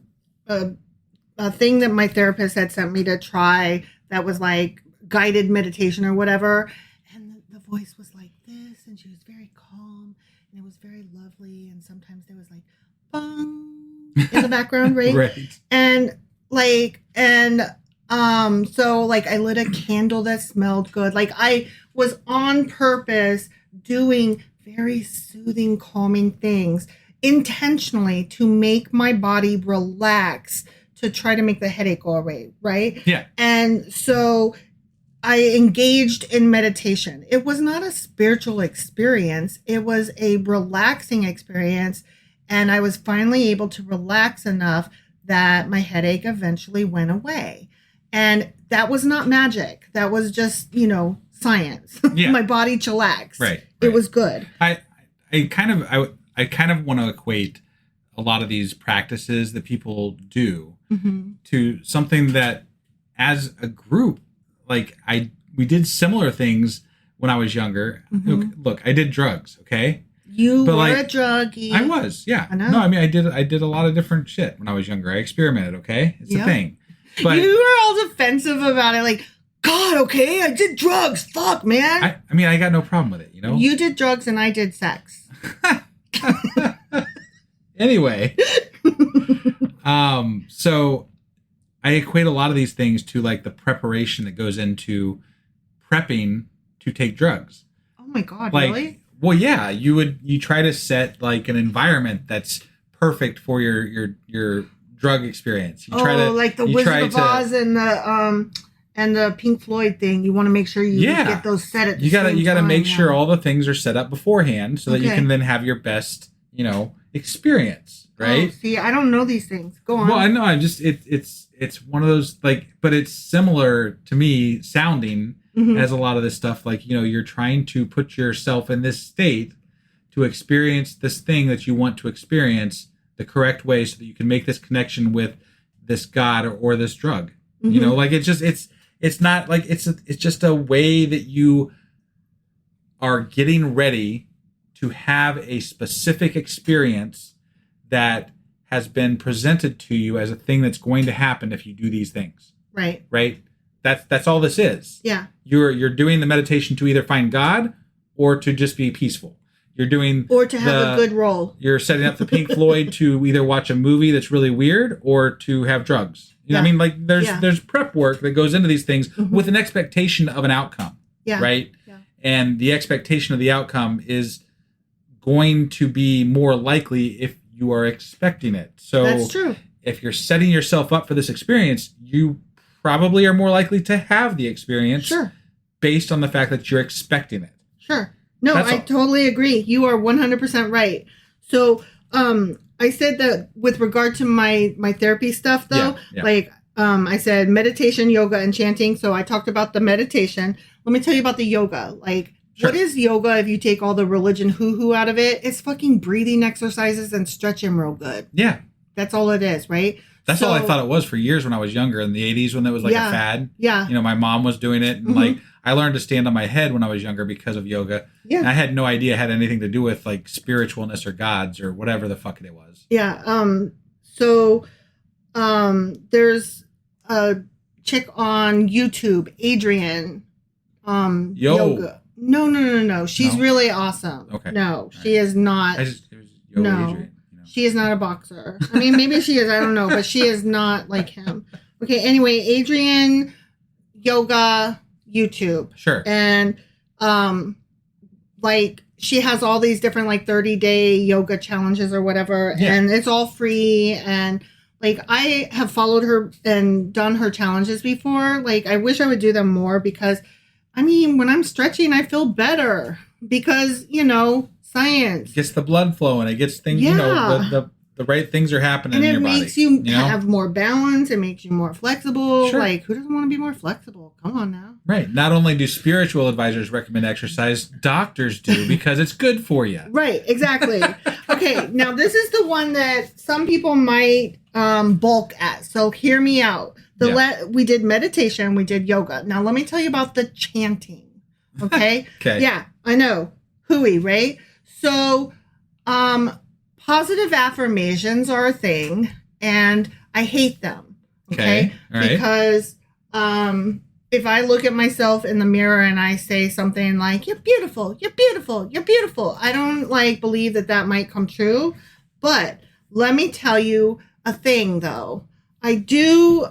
thing that my therapist had sent me to try that was like guided meditation or whatever. And the voice was like this, and she was very calm, and it was very lovely. And sometimes there was like bong in the background, right? Right. And so like I lit a candle that smelled good. Like I was on purpose doing very soothing, calming things intentionally to make my body relax, to try to make the headache go away, right? Yeah. And so I engaged in meditation. It was not a spiritual experience. It was a relaxing experience. And I was finally able to relax enough that my headache eventually went away. And that was not magic. That was just, science. Yeah. My body chillaxed. Right. It was good. I kind of want to equate a lot of these practices that people do to something that, as a group, like we did similar things when I was younger. Look, I did drugs. Okay. You But, were like, a druggie. I was, yeah. I know. No, I mean, I did a lot of different shit when I was younger. I experimented. Okay. It's a Yeah. thing. But You were all defensive about it. Like, God, okay, I did drugs. Fuck, man. I mean, I got no problem with it, You did drugs and I did sex. Anyway, so I equate a lot of these things to like the preparation that goes into prepping to take drugs. Oh my God, Like, really? well, yeah, you try to set like an environment that's perfect for your drug experience. You try to, like the you Wizard try of to- Oz and the Pink Floyd thing. You want to make sure you get those set at the you gotta same you gotta time, make sure yeah. all the things are set up beforehand so that you Okay. can then have your best experience, right? Oh, see, I don't know these things. Go on. Well, I know. I just it's one of those but it's similar to me sounding Mhm. as a lot of this stuff. Like you're trying to put yourself in this state to experience this thing that you want to experience the correct way, so that you can make this connection with this God or this drug. Mhm. Like it's not like it's just a way that you are getting ready to have a specific experience that has been presented to you as a thing that's going to happen if you do these things. Right? That's all this is. Yeah. You're doing the meditation to either find God or to just be peaceful. You're doing Or to have a good role. You're setting up the Pink Floyd to either watch a movie that's really weird or to have drugs. Yeah. I mean, like there's Yeah. there's prep work that goes into these things with an expectation of an outcome. Yeah. Right? Yeah. And the expectation of the outcome is going to be more likely if you are expecting it. So That's true. if you're setting yourself up for this experience, you probably are more likely to have the experience Sure. based on the fact that you're expecting it. Sure. No, That's I all. totally agree. You are 100% right. So, I said that with regard to my therapy stuff, though, Yeah. like, I said meditation, yoga, and chanting. So I talked about the meditation. Let me tell you about the yoga. Like, Sure. What is yoga if you take all the religion hoo-hoo out of it? It's fucking breathing exercises and stretching real good. Yeah. That's all it is, right? That's all I thought it was for years when I was younger in the 80s when it was like a fad. Yeah. You know, my mom was doing it. And like, I learned to stand on my head when I was younger because of yoga. Yeah. And I had no idea it had anything to do with like spiritualness or gods or whatever the fuck it was. Yeah. So there's a chick on YouTube, Adrienne. Yoga. No. She's really awesome. Okay. No, she is not. It was yoga No. Adrian, you know. She is not a boxer. I mean, maybe she is. I don't know, but she is not like him. Okay. Anyway, Adrienne Yoga YouTube. Sure. And like she has all these different like 30-day yoga challenges or whatever, and it's all free. And like I have followed her and done her challenges before. Like I wish I would do them more because I mean, when I'm stretching, I feel better because, you know, science. It gets the blood flowing. It gets things, you know, the right things are happening and in your body. And it makes you, know? have more balance. It makes you more flexible. Sure. Like, who doesn't want to be more flexible? Come on now. Right. Not only do spiritual advisors recommend exercise, doctors do because it's good for you. Right. Exactly. Okay. Now, this is the one that some people might balk at. So hear me out. We did meditation. We did yoga. Now, let me tell you about the chanting. Okay? Okay. Yeah, I know. Hooey, right? So, positive affirmations are a thing, and I hate them. Okay? All right. Because if I look at myself in the mirror and I say something like, you're beautiful, you're beautiful, you're beautiful, I don't like believe that might come true. But let me tell you a thing, though. I do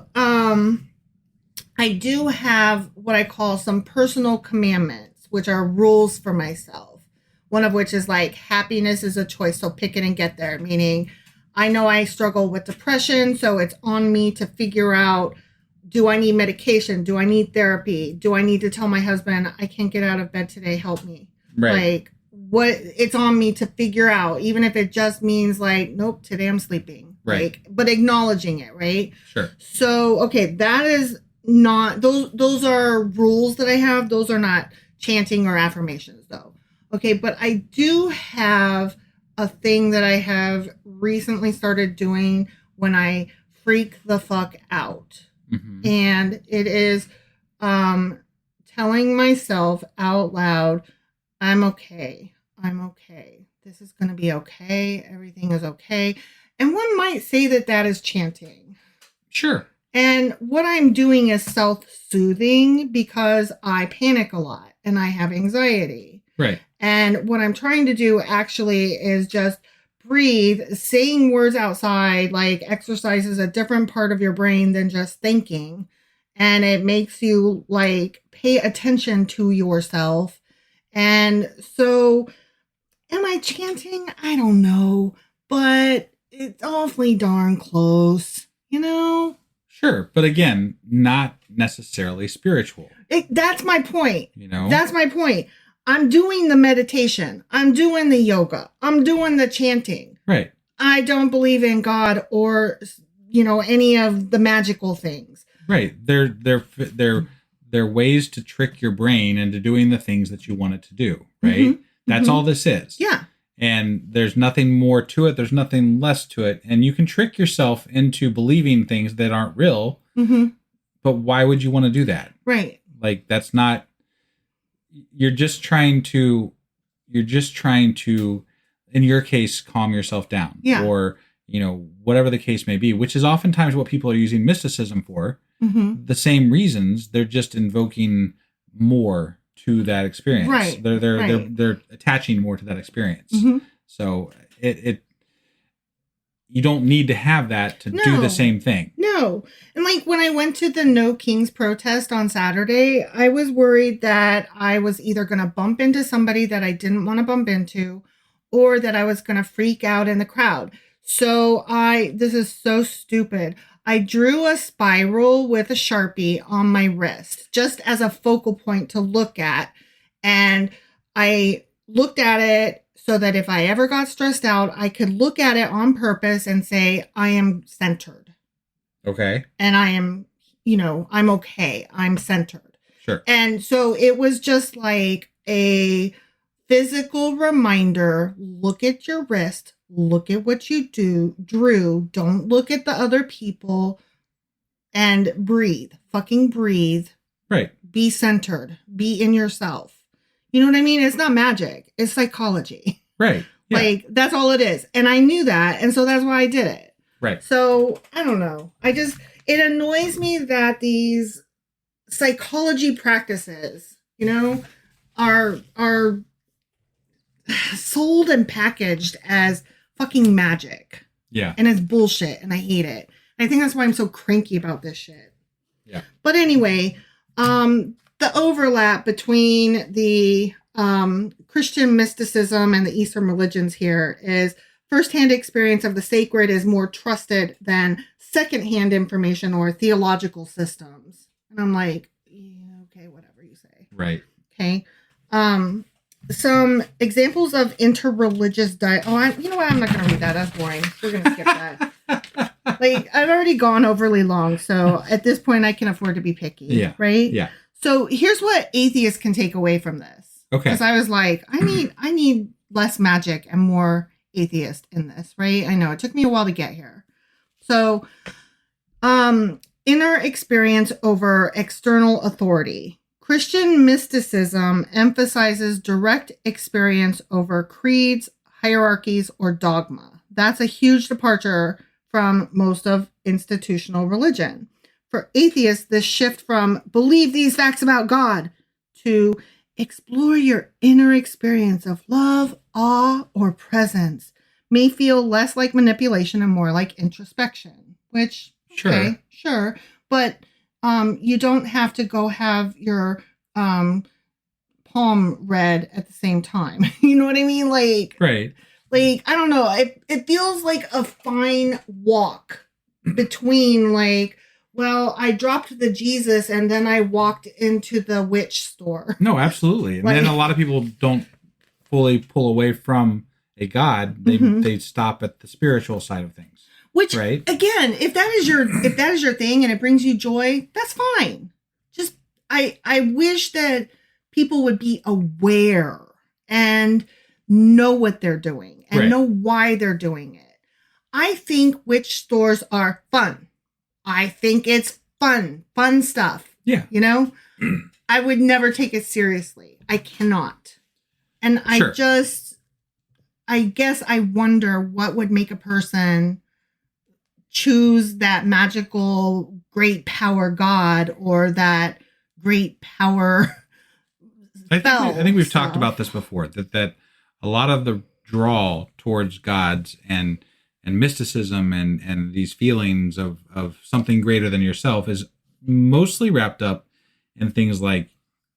have what I call some personal commandments, which are rules for myself. One of which is like happiness is a choice, so pick it and get there. Meaning, I know I struggle with depression, so it's on me to figure out, do I need medication? Do I need therapy? Do I need to tell my husband, I can't get out of bed today, help me? Right. Like, what it's on me to figure out, even if it just means like, nope, today I'm sleeping. Right. Like, but acknowledging it, right? Sure. So, okay, that is not, those are rules that I have. Those are not chanting or affirmations, though. Okay, but I do have a thing that I have recently started doing when I freak the fuck out. Mm-hmm. And it is telling myself out loud, I'm okay. I'm okay. This is going to be okay. Everything is okay. And one might say that is chanting. Sure. And what I'm doing is self-soothing because I panic a lot and I have anxiety. Right. And what I'm trying to do actually is just breathe. Saying words outside like exercises a different part of your brain than just thinking. And it makes you like pay attention to yourself. And so am I chanting? I don't know. But it's awfully darn close, you know? Sure. But again, not necessarily spiritual. That's my point. You know? That's my point. I'm doing the meditation. I'm doing the yoga. I'm doing the chanting. Right. I don't believe in God or, you know, any of the magical things. Right. They're ways to trick your brain into doing the things that you want it to do. Right. Mm-hmm. That's all this is. Yeah. And there's nothing more to it. There's nothing less to it. And you can trick yourself into believing things that aren't real. Mm-hmm. But why would you want to do that? Right. Like, that's not, you're just trying to, in your case, calm yourself down. Yeah. Or, you know, whatever the case may be, which is oftentimes what people are using mysticism for. Mm-hmm. The same reasons. They're just invoking more to that experience. Right. They're attaching more to that experience. Mm-hmm. So you don't need to have that to do the same thing. No. And like when I went to the No Kings protest on Saturday, I was worried that I was either going to bump into somebody that I didn't want to bump into or that I was going to freak out in the crowd. So this is so stupid. I drew a spiral with a Sharpie on my wrist just as a focal point to look at. And I looked at it so that if I ever got stressed out, I could look at it on purpose and say, I am centered. Okay. And I am, you know, I'm okay. I'm centered. Sure. And so it was just like, a physical reminder. Look at your wrist. Look at what you drew. Don't look at the other people, and breathe. Fucking breathe. Right. Be centered. Be in yourself. You know what I mean? It's not magic. It's psychology. Right. Yeah. Like, that's all it is. And I knew that. And so that's why I did it. Right. So I don't know. It annoys me that these psychology practices, are sold and packaged as fucking magic. Yeah. And it's bullshit. And I hate it. I think that's why I'm so cranky about this shit. Yeah. But anyway, the overlap between the Christian mysticism and the Eastern religions here is firsthand experience of the sacred is more trusted than secondhand information or theological systems. And I'm like, yeah, okay, whatever you say. Right. Okay. Some examples of interreligious you know what? I'm not going to read that. That's boring. We're going to skip that. Like, I've already gone overly long, so at this point, I can afford to be picky. Yeah. Right. Yeah. So here's what atheists can take away from this. Okay. Because I was like, I need less magic and more atheist in this. Right. I know it took me a while to get here. So, inner experience over external authority. Christian mysticism emphasizes direct experience over creeds, hierarchies, or dogma. That's a huge departure from most of institutional religion. For atheists, this shift from believe these facts about God to explore your inner experience of love, awe, or presence may feel less like manipulation and more like introspection, which, okay, sure. But you don't have to go have your palm read at the same time. You know what I mean? Like, right. Like, I don't know. It feels like a fine walk between like, well, I dropped the Jesus and then I walked into the witch store. No, absolutely. And Like, then a lot of people don't fully pull away from a God. They stop at the spiritual side of things. Which, right? Again, if that is your thing and it brings you joy, that's fine. Just I wish that people would be aware and know what they're doing and know why they're doing it. I think witch stores are fun. I think it's fun stuff. Yeah. You know, I would never take it seriously. I cannot. And I guess I wonder what would make a person choose that magical great power God or that great power. I think we've talked about this before, that a lot of the draw towards gods and mysticism and these feelings of something greater than yourself is mostly wrapped up in things like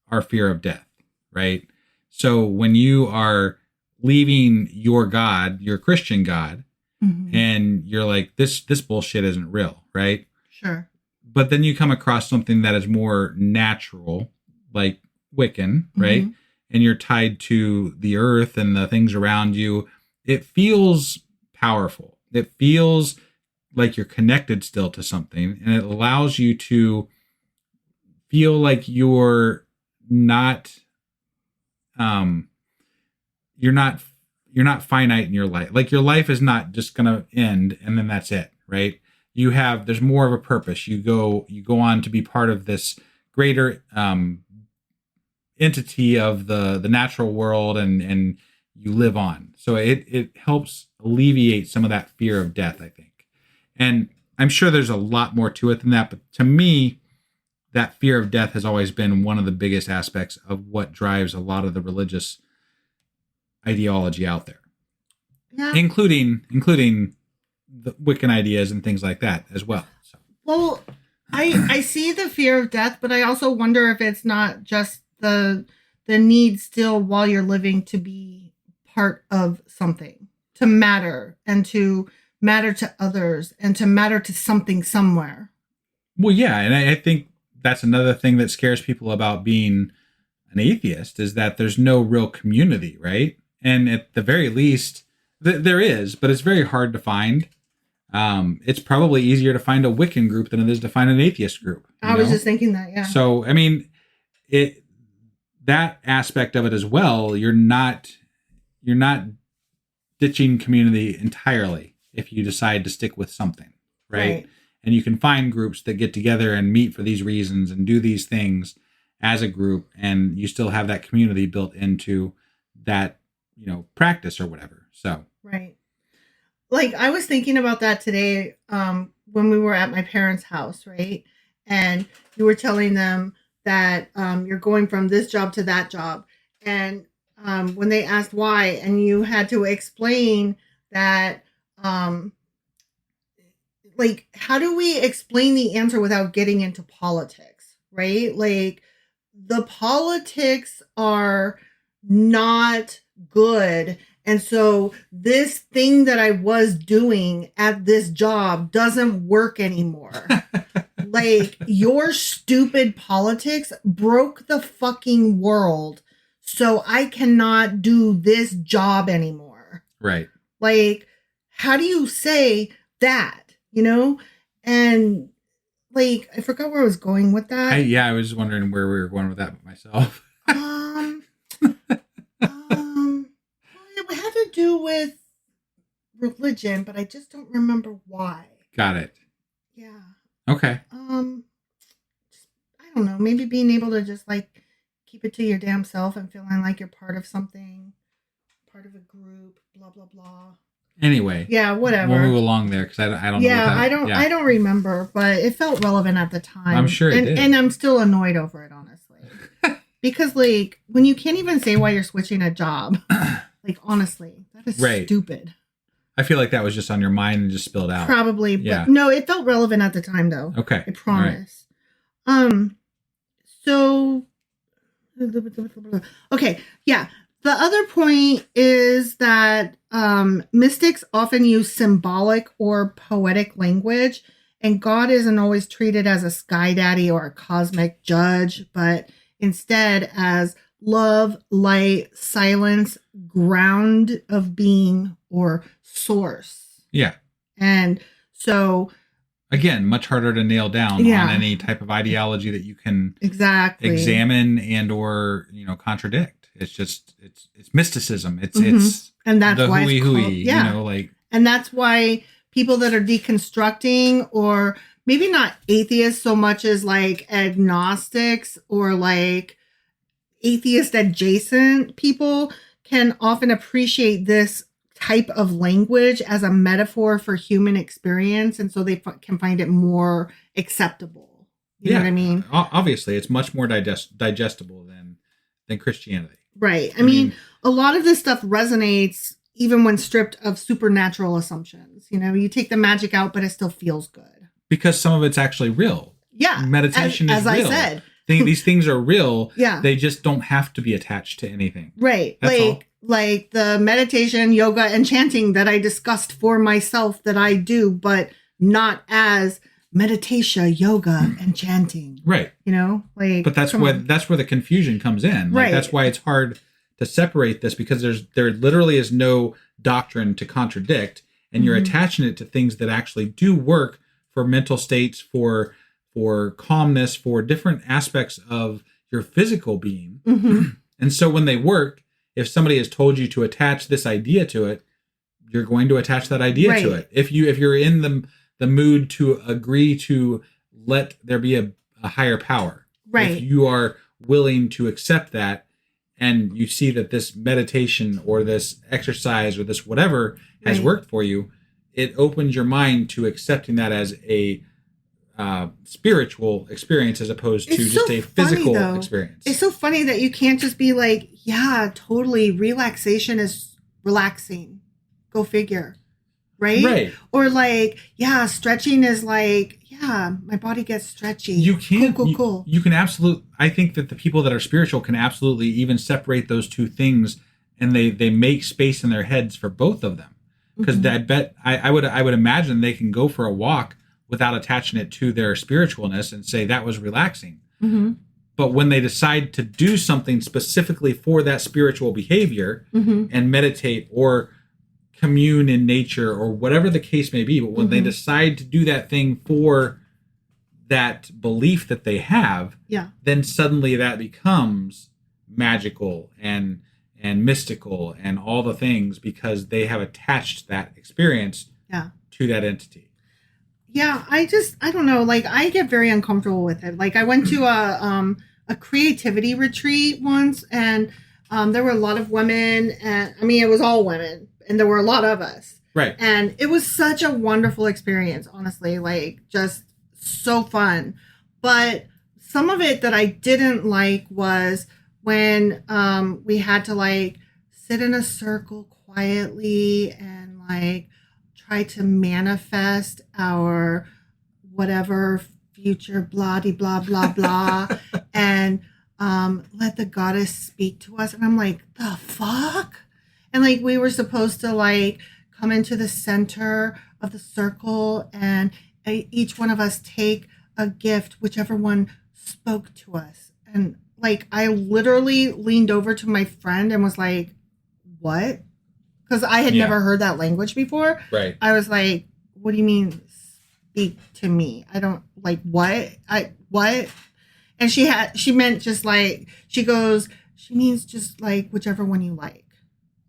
our fear of death, right? So when you are leaving your God, your Christian God, and you're like, this bullshit isn't real, right? Sure. But then you come across something that is more natural, like Wiccan, right? And you're tied to the earth and the things around you. It feels powerful. It feels like you're connected still to something, and it allows you to feel like you're not finite in your life. Like your life is not just going to end and then that's it, right? There's more of a purpose. You go on to be part of this greater entity of the natural world, and you live on. So it helps alleviate some of that fear of death, I think. And I'm sure there's a lot more to it than that, but to me, that fear of death has always been one of the biggest aspects of what drives a lot of the religious ideology out there. Yeah. Including the Wiccan ideas and things like that as well. So. Well, I see the fear of death, but I also wonder if it's not just the need still while you're living to be part of something, to matter and to matter to others and to matter to something somewhere. Well, yeah. And I think that's another thing that scares people about being an atheist is that there's no real community, right? And at the very least, there is, but it's very hard to find. It's probably easier to find a Wiccan group than it is to find an atheist group. I was just thinking that, yeah. So, I mean, that aspect of it as well, you're not ditching community entirely if you decide to stick with something, right? And you can find groups that get together and meet for these reasons and do these things as a group, and you still have that community built into that, practice or whatever. So right. Like, I was thinking about that today when we were at my parents' house, right? And you were telling them that you're going from this job to that job. And when they asked why, and you had to explain that, like, how do we explain the answer without getting into politics, right? Like, the politics are not good. And so this thing that I was doing at this job doesn't work anymore. Like, your stupid politics broke the fucking world. So I cannot do this job anymore. right. Like, how do you say that, And like, I forgot where I was going with that. I was wondering where we were going with that myself. It had to do with religion, but I just don't remember why. Got it. Yeah. Okay. I don't know. Maybe being able to just like keep it to your damn self and feeling like you're part of something, part of a group, blah blah blah. Anyway. Yeah, whatever. We'll move along there because I don't know. Yeah, I don't remember, but it felt relevant at the time. I'm sure it did. And I'm still annoyed over it, honestly. Because like when you can't even say why you're switching a job, like honestly, that is stupid. I feel like that was just on your mind and just spilled out. Probably, but no, it felt relevant at the time though. Okay. I promise. Right. So okay, yeah. The other point is that mystics often use symbolic or poetic language, and God isn't always treated as a sky daddy or a cosmic judge, but instead as love, light, silence, ground of being, or source. Yeah. And so, again, much harder to nail down on any type of ideology that you can examine and or contradict. It's just it's mysticism. It's and that's the why hooey it's called, like, and that's why people that are deconstructing, or maybe not atheists so much as like agnostics or like atheist adjacent people, can often appreciate this type of language as a metaphor for human experience, and so they can find it more acceptable. You know what I mean? Obviously, it's much more digestible than Christianity. Right. I mean, a lot of this stuff resonates even when stripped of supernatural assumptions. You take the magic out, but it still feels good. Because some of it's actually real. Yeah. Meditation is real. As I said. These things are real. Yeah. They just don't have to be attached to anything. Right. That's like the meditation, yoga, and chanting that I discussed for myself that I do, but not as meditation, yoga, and chanting. Right. But that's where the confusion comes in. Like, right. That's why it's hard to separate this, because there literally is no doctrine to contradict, and you're attaching it to things that actually do work for mental states, for calmness, for different aspects of your physical being. And so when they work, if somebody has told you to attach this idea to it, you're going to attach that idea to it. If you're in the mood to agree to let there be a higher power, right? If you are willing to accept that, and you see that this meditation or this exercise or this whatever has worked for you, it opens your mind to accepting that as a spiritual experience as opposed to just a physical experience. It's so funny that you can't just be like, yeah, totally, relaxation is relaxing. Go figure. Right? Or like, yeah, stretching is like, yeah, my body gets stretchy. You can cool. You can absolutely. I think that the people that are spiritual can absolutely even separate those two things, and they make space in their heads for both of them. Because I bet I would imagine they can go for a walk without attaching it to their spiritualness and say that was relaxing. But when they decide to do something specifically for that spiritual behavior and meditate or commune in nature or whatever the case may be, but when they decide to do that thing for that belief that they have, then suddenly that becomes magical and mystical and all the things because they have attached that experience to that entity. Yeah, I don't know. Like, I get very uncomfortable with it. Like, I went to a creativity retreat once, and there were a lot of women, and I mean, it was all women, and there were a lot of us. Right. And it was such a wonderful experience, honestly, like, just so fun. But some of it that I didn't like was when we had to, like, sit in a circle quietly and, like, try to manifest our whatever future blah blah blah blah and let the goddess speak to us. And I'm like, the fuck? And like, we were supposed to like come into the center of the circle and each one of us take a gift, whichever one spoke to us. And like, I literally leaned over to my friend and was like, what? Because I had never heard that language before. Right. I was like, what do you mean speak to me? I don't like what? What? And she meant just like, she means just like whichever one you like.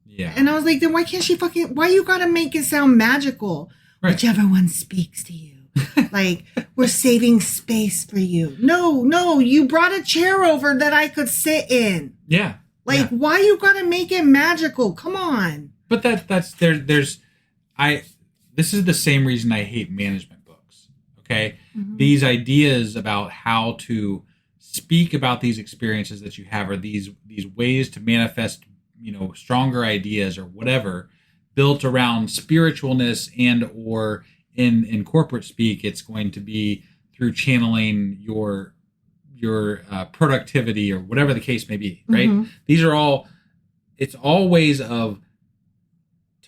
Yeah. And I was like, then why can't she why you gotta make it sound magical? Right. Whichever one speaks to you. Like, we're saving space for you. No, you brought a chair over that I could sit in. Yeah. Like, why you gotta make it magical? Come on. But this is the same reason I hate management books. Okay. Mm-hmm. These ideas about how to speak about these experiences that you have, or these ways to manifest, stronger ideas or whatever, built around spiritualness and or in corporate speak, it's going to be through channeling your productivity or whatever the case may be, right? Mm-hmm. It's all ways of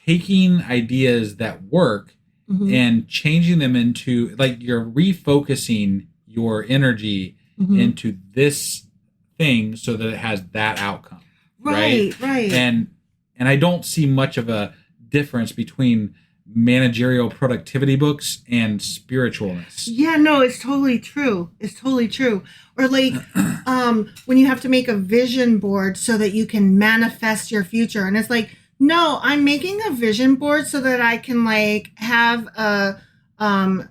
taking ideas that work mm-hmm. and changing them into, like, you're refocusing your energy mm-hmm. into this thing so that it has that outcome. Right. And I don't see much of a difference between managerial productivity books and spiritualness. Yeah, no, it's totally true. Or like when you have to make a vision board so that you can manifest your future. And it's like, no, I'm making a vision board so that I can like have a an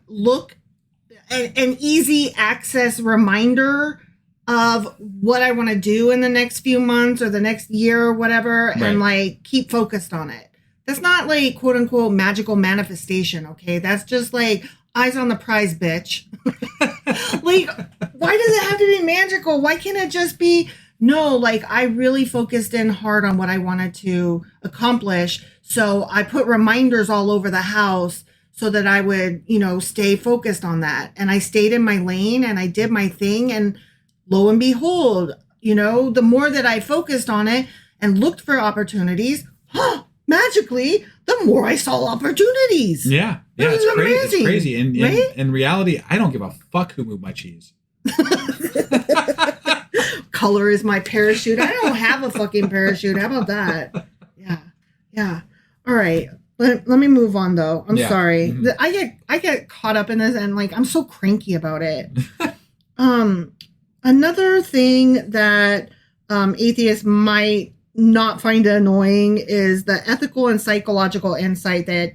easy access reminder of what I want to do in the next few months or the next year or whatever, right. And like keep focused on it. That's not like quote unquote magical manifestation, okay? That's just like eyes on the prize, bitch. Like, why does it have to be magical? Why can't it just be, no, like I really focused in hard on what I wanted to accomplish. So I put reminders all over the house so that I would, stay focused on that. And I stayed in my lane and I did my thing. And lo and behold, the more that I focused on it and looked for opportunities, magically, the more I saw opportunities. Yeah, it's crazy. Amazing, it's crazy. And right? in reality, I don't give a fuck who moved my cheese. Color is my parachute. I don't have a fucking parachute. How about that? Yeah. All right. Let me move on though. I'm sorry. Mm-hmm. I get caught up in this and like I'm so cranky about it. Another thing that atheists might not find annoying is the ethical and psychological insight that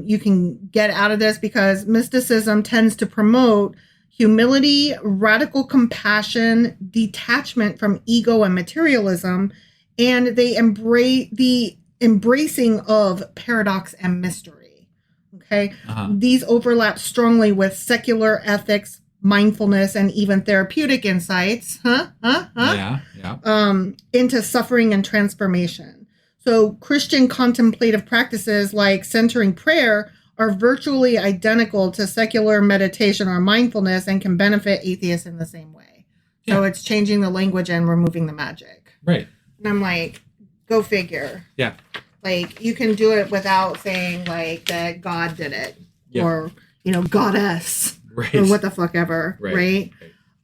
you can get out of this, because mysticism tends to promote humility, radical compassion, detachment from ego and materialism, and they embrace the embracing of paradox and mystery. Okay. Uh-huh. These overlap strongly with secular ethics, mindfulness, and even therapeutic insights, into suffering and transformation. So Christian contemplative practices like centering prayer are virtually identical to secular meditation or mindfulness and can benefit atheists in the same way. Yeah. So it's changing the language and removing the magic. Right. And I'm like, go figure. Yeah. Like, you can do it without saying like that God did it, or, goddess. Right. Or what the fuck ever, right?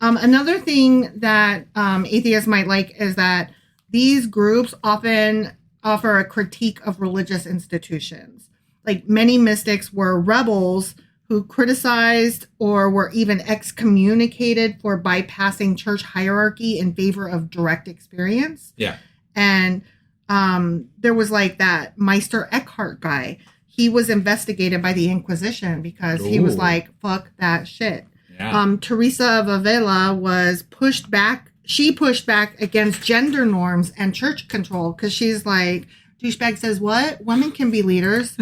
Another thing that atheists might like is that these groups often offer a critique of religious institutions. Like, many mystics were rebels who criticized or were even excommunicated for bypassing church hierarchy in favor of direct experience. Yeah. And there was like that Meister Eckhart guy. He was investigated by the Inquisition because he was Ooh. like, fuck that shit. Yeah. Teresa of Ávila was pushed back. She pushed back against gender norms and church control because she's like, douchebag says what? Women can be leaders.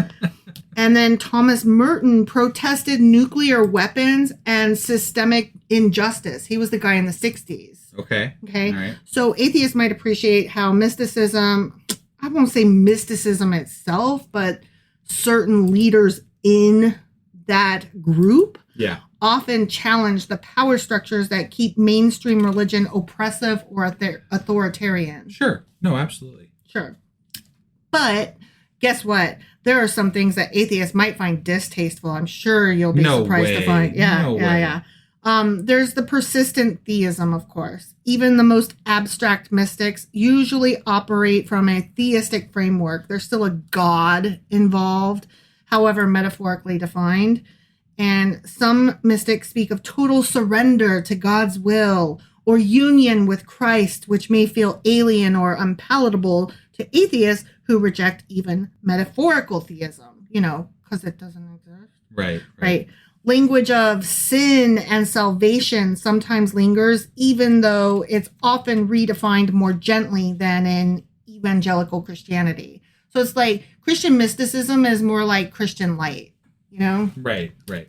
And then Thomas Merton protested nuclear weapons and systemic injustice. He was the guy in the 60s. Okay. Okay. All right. So atheists might appreciate how mysticism, I won't say mysticism itself, but certain leaders in that group Yeah. often challenge the power structures that keep mainstream religion oppressive or authoritarian. Sure. No, absolutely. Sure. But guess what? There are some things that atheists might find distasteful. I'm sure you'll be No surprised to way. find. Yeah, No yeah, way. yeah. There's the persistent theism, of course. Even the most abstract mystics usually operate from a theistic framework. There's still a God involved, however metaphorically defined. And some mystics speak of total surrender to God's will or union with Christ, which may feel alien or unpalatable to atheists who reject even metaphorical theism, because it doesn't exist. Right. Right. Language of sin and salvation sometimes lingers, even though it's often redefined more gently than in evangelical Christianity. So it's like Christian mysticism is more like Christian light, Right. Right.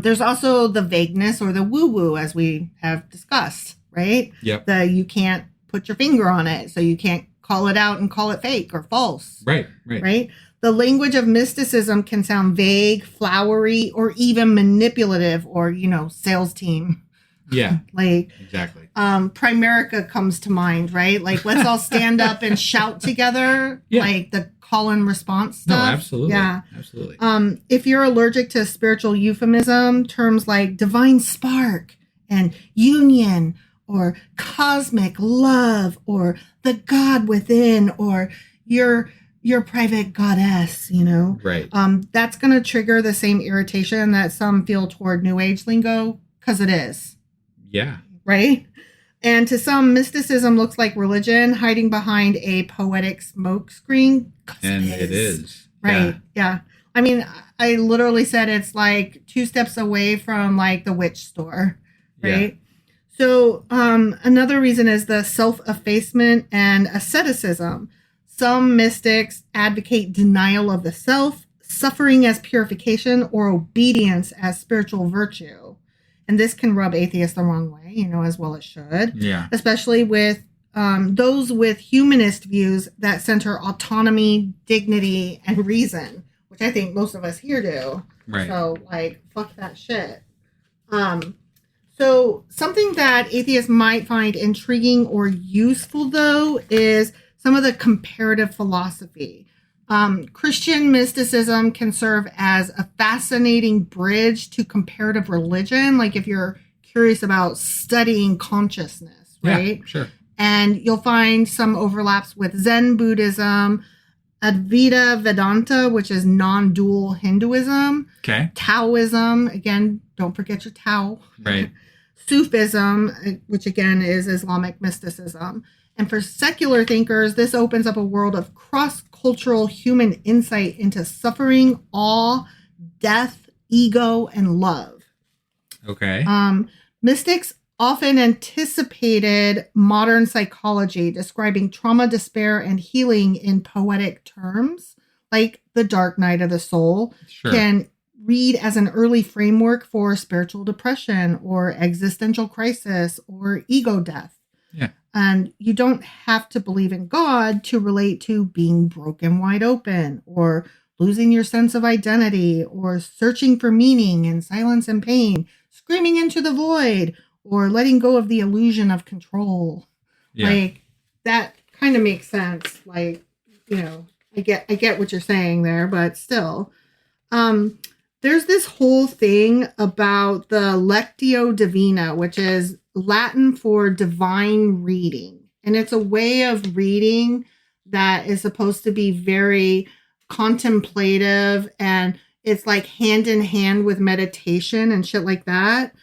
There's also the vagueness or the woo-woo, as we have discussed, right? Yep. You can't put your finger on it, so you can't call it out and call it fake or false. Right. Right. Right? The language of mysticism can sound vague, flowery, or even manipulative or, sales team. Yeah. Like, Exactly. Primerica comes to mind, right? Like, let's all stand up and shout together, Yeah. like the call and response No, stuff. absolutely. Yeah. Absolutely. If you're allergic to spiritual euphemism, terms like divine spark and union or cosmic love or the God within or your private goddess, Right. that's going to trigger the same irritation that some feel toward New Age lingo, because it is, Yeah. right? And to some, mysticism looks like religion hiding behind a poetic smokescreen. And it is. Right. Yeah. I mean, I literally said it's like 2 steps away from like the witch store, right? So another reason is the self-effacement and asceticism. Some mystics advocate denial of the self, suffering as purification, or obedience as spiritual virtue. And this can rub atheists the wrong way, as well it should. Yeah. Especially with those with humanist views that center autonomy, dignity, and reason, which I think most of us here do. Right. So, fuck that shit. So something that atheists might find intriguing or useful, though, is some of the comparative philosophy. Christian mysticism can serve as a fascinating bridge to comparative religion, like if you're curious about studying consciousness, right? Yeah, sure. And you'll find some overlaps with Zen Buddhism, Advaita Vedanta, which is non-dual Hinduism, Okay. Taoism, again, don't forget your Tao. Right. Sufism, which again is Islamic mysticism. And for secular thinkers, this opens up a world of cross-cultural human insight into suffering, awe, death, ego, and love. Okay. Mystics often anticipated modern psychology, describing trauma, despair, and healing in poetic terms, like the dark night of the soul, Sure. can read as an early framework for spiritual depression or existential crisis or ego death. Yeah. And you don't have to believe in God to relate to being broken wide open or losing your sense of identity or searching for meaning in silence and pain, screaming into the void, or letting go of the illusion of control. Yeah. Like, that kind of makes sense. Like, I get what you're saying there, but still. There's this whole thing about the Lectio Divina, which is Latin for divine reading. And it's a way of reading that is supposed to be very contemplative, and it's like hand in hand with meditation and shit like that.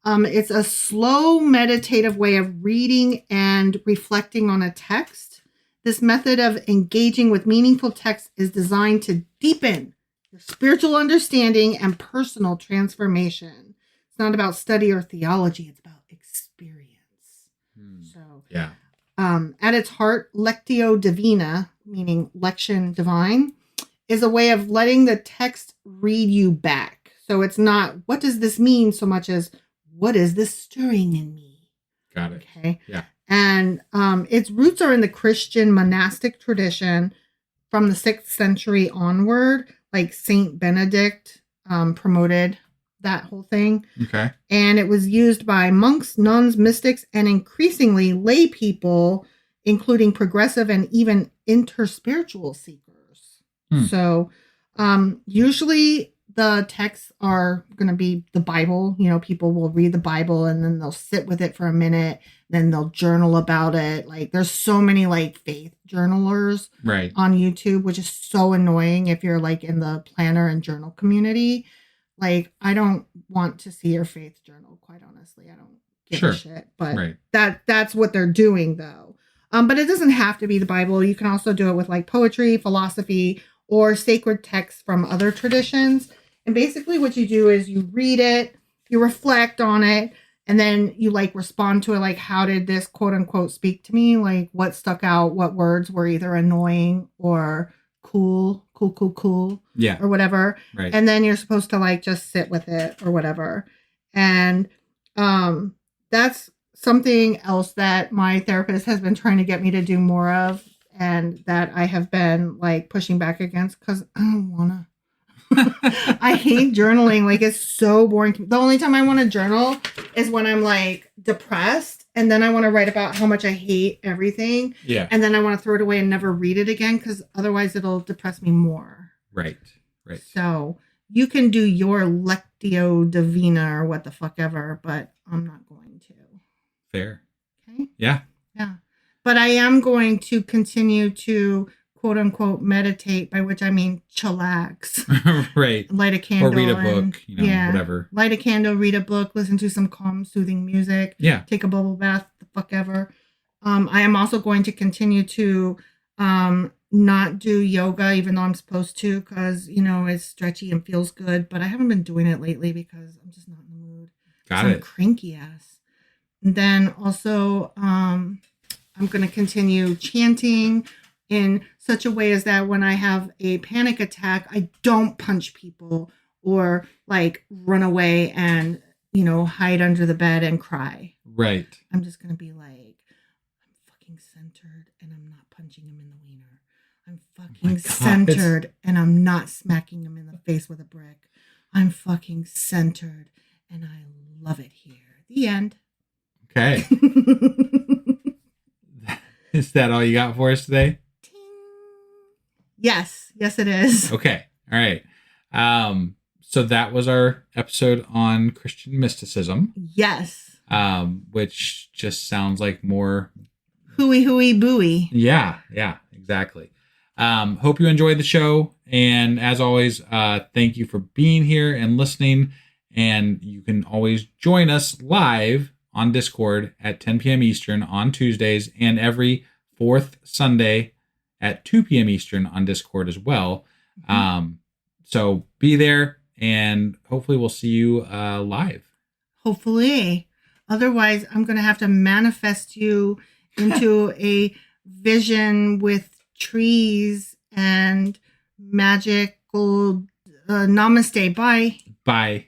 It's a slow meditative way of reading and reflecting on a text. This method of engaging with meaningful text is designed to deepen your spiritual understanding and personal transformation. It's not about study or theology. It's about experience. So, yeah. At its heart, Lectio Divina, meaning lection divine, is a way of letting the text read you back. So it's not, what does this mean, so much as, what is this stirring in me? Got it. Okay. Yeah. And its roots are in the Christian monastic tradition from the 6th century onward. Like Saint Benedict promoted that whole thing. Okay. And it was used by monks, nuns, mystics, and increasingly lay people, including progressive and even interspiritual seekers. So usually the texts are going to be the Bible. You know, people will read the Bible and then they'll sit with it for a minute. Then they'll journal about it. Like there's so many like faith journalers on YouTube, which is so annoying if you're like in the planner and journal community. Like, I don't want to see your faith journal, quite honestly. I don't give a shit. But that's what they're doing, though. But it doesn't have to be the Bible. You can also do it with, like, poetry, philosophy, or sacred texts from other traditions. And basically what you do is you read it, you reflect on it, and then you, like, respond to it. Like, how did this, quote-unquote, speak to me? Like, what stuck out? What words were either annoying or cool, yeah, or whatever. And then you're supposed to like just sit with it or whatever. And that's something else that my therapist has been trying to get me to do more of, and that I have been like pushing back against because I don't wanna. I hate journaling. Like, it's so boring. The only time I want to journal is when I'm like depressed, and then I want to write about how much I hate everything. Yeah. And then I want to throw it away and never read it again because otherwise it'll depress me more. Right. So you can do your Lectio Divina or what the fuck ever, but I'm not going to. Fair. Okay. Yeah. But I am going to continue to quote unquote meditate, by which I mean chillax. Light a candle. Or read a book, whatever. Light a candle, read a book, listen to some calm, soothing music. Yeah. Take a bubble bath, the fuck ever. I am also going to continue to not do yoga, even though I'm supposed to, because, it's stretchy and feels good. But I haven't been doing it lately because I'm just not in the mood. Got it. I'm cranky ass. And then also, I'm going to continue chanting in such a way as that when I have a panic attack, I don't punch people or like run away and, hide under the bed and cry. Right. I'm just going to be like, I'm fucking centered and I'm not punching him in the wiener. I'm fucking centered and I'm not smacking him in the face with a brick. I'm fucking centered and I love it here. The end. Okay. Is that all you got for us today? Yes, it is. Okay. All right. So that was our episode on Christian mysticism. Yes. Which just sounds like more hooey booey. Yeah, exactly. Hope you enjoyed the show. And as always, thank you for being here and listening. And you can always join us live on Discord at 10 p.m. Eastern on Tuesdays and every fourth Sunday at 2 p.m. Eastern on Discord as well. So be there and hopefully we'll see you live. Hopefully. Otherwise, I'm going to have to manifest you into a vision with trees and magical namaste. Bye. Bye.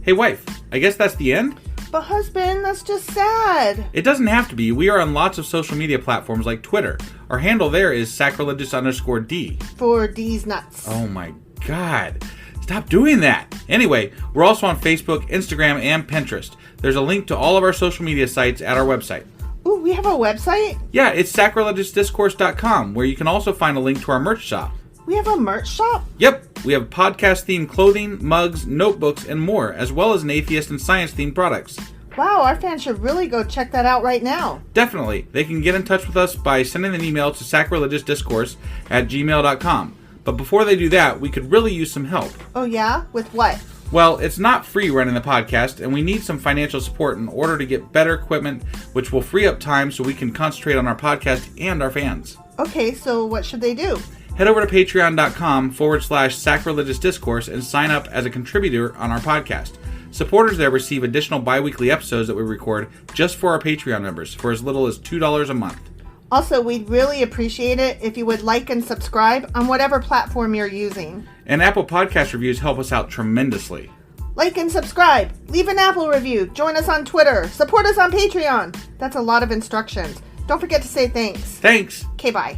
Hey, wife, I guess that's the end? But husband, that's just sad. It doesn't have to be. We are on lots of social media platforms like Twitter. Our handle there is sacrilegious_D. For D's nuts. Oh my God. Stop doing that. Anyway, we're also on Facebook, Instagram, and Pinterest. There's a link to all of our social media sites at our website. Ooh, we have a website? Yeah, it's sacrilegiousdiscourse.com, where you can also find a link to our merch shop. We have a merch shop? Yep, we have podcast-themed clothing, mugs, notebooks, and more, as well as an atheist and science-themed products. Wow, our fans should really go check that out right now. Definitely. They can get in touch with us by sending an email to sacrilegiousdiscourse@gmail.com. But before they do that, we could really use some help. Oh yeah? With what? Well, it's not free running the podcast, and we need some financial support in order to get better equipment, which will free up time so we can concentrate on our podcast and our fans. Okay, so what should they do? Head over to patreon.com/sacrilegiousdiscourse and sign up as a contributor on our podcast. Supporters there receive additional bi-weekly episodes that we record just for our Patreon members for as little as $2 a month. Also, we'd really appreciate it if you would like and subscribe on whatever platform you're using. And Apple Podcast reviews help us out tremendously. Like and subscribe. Leave an Apple review. Join us on Twitter. Support us on Patreon. That's a lot of instructions. Don't forget to say thanks. Thanks. Okay, bye.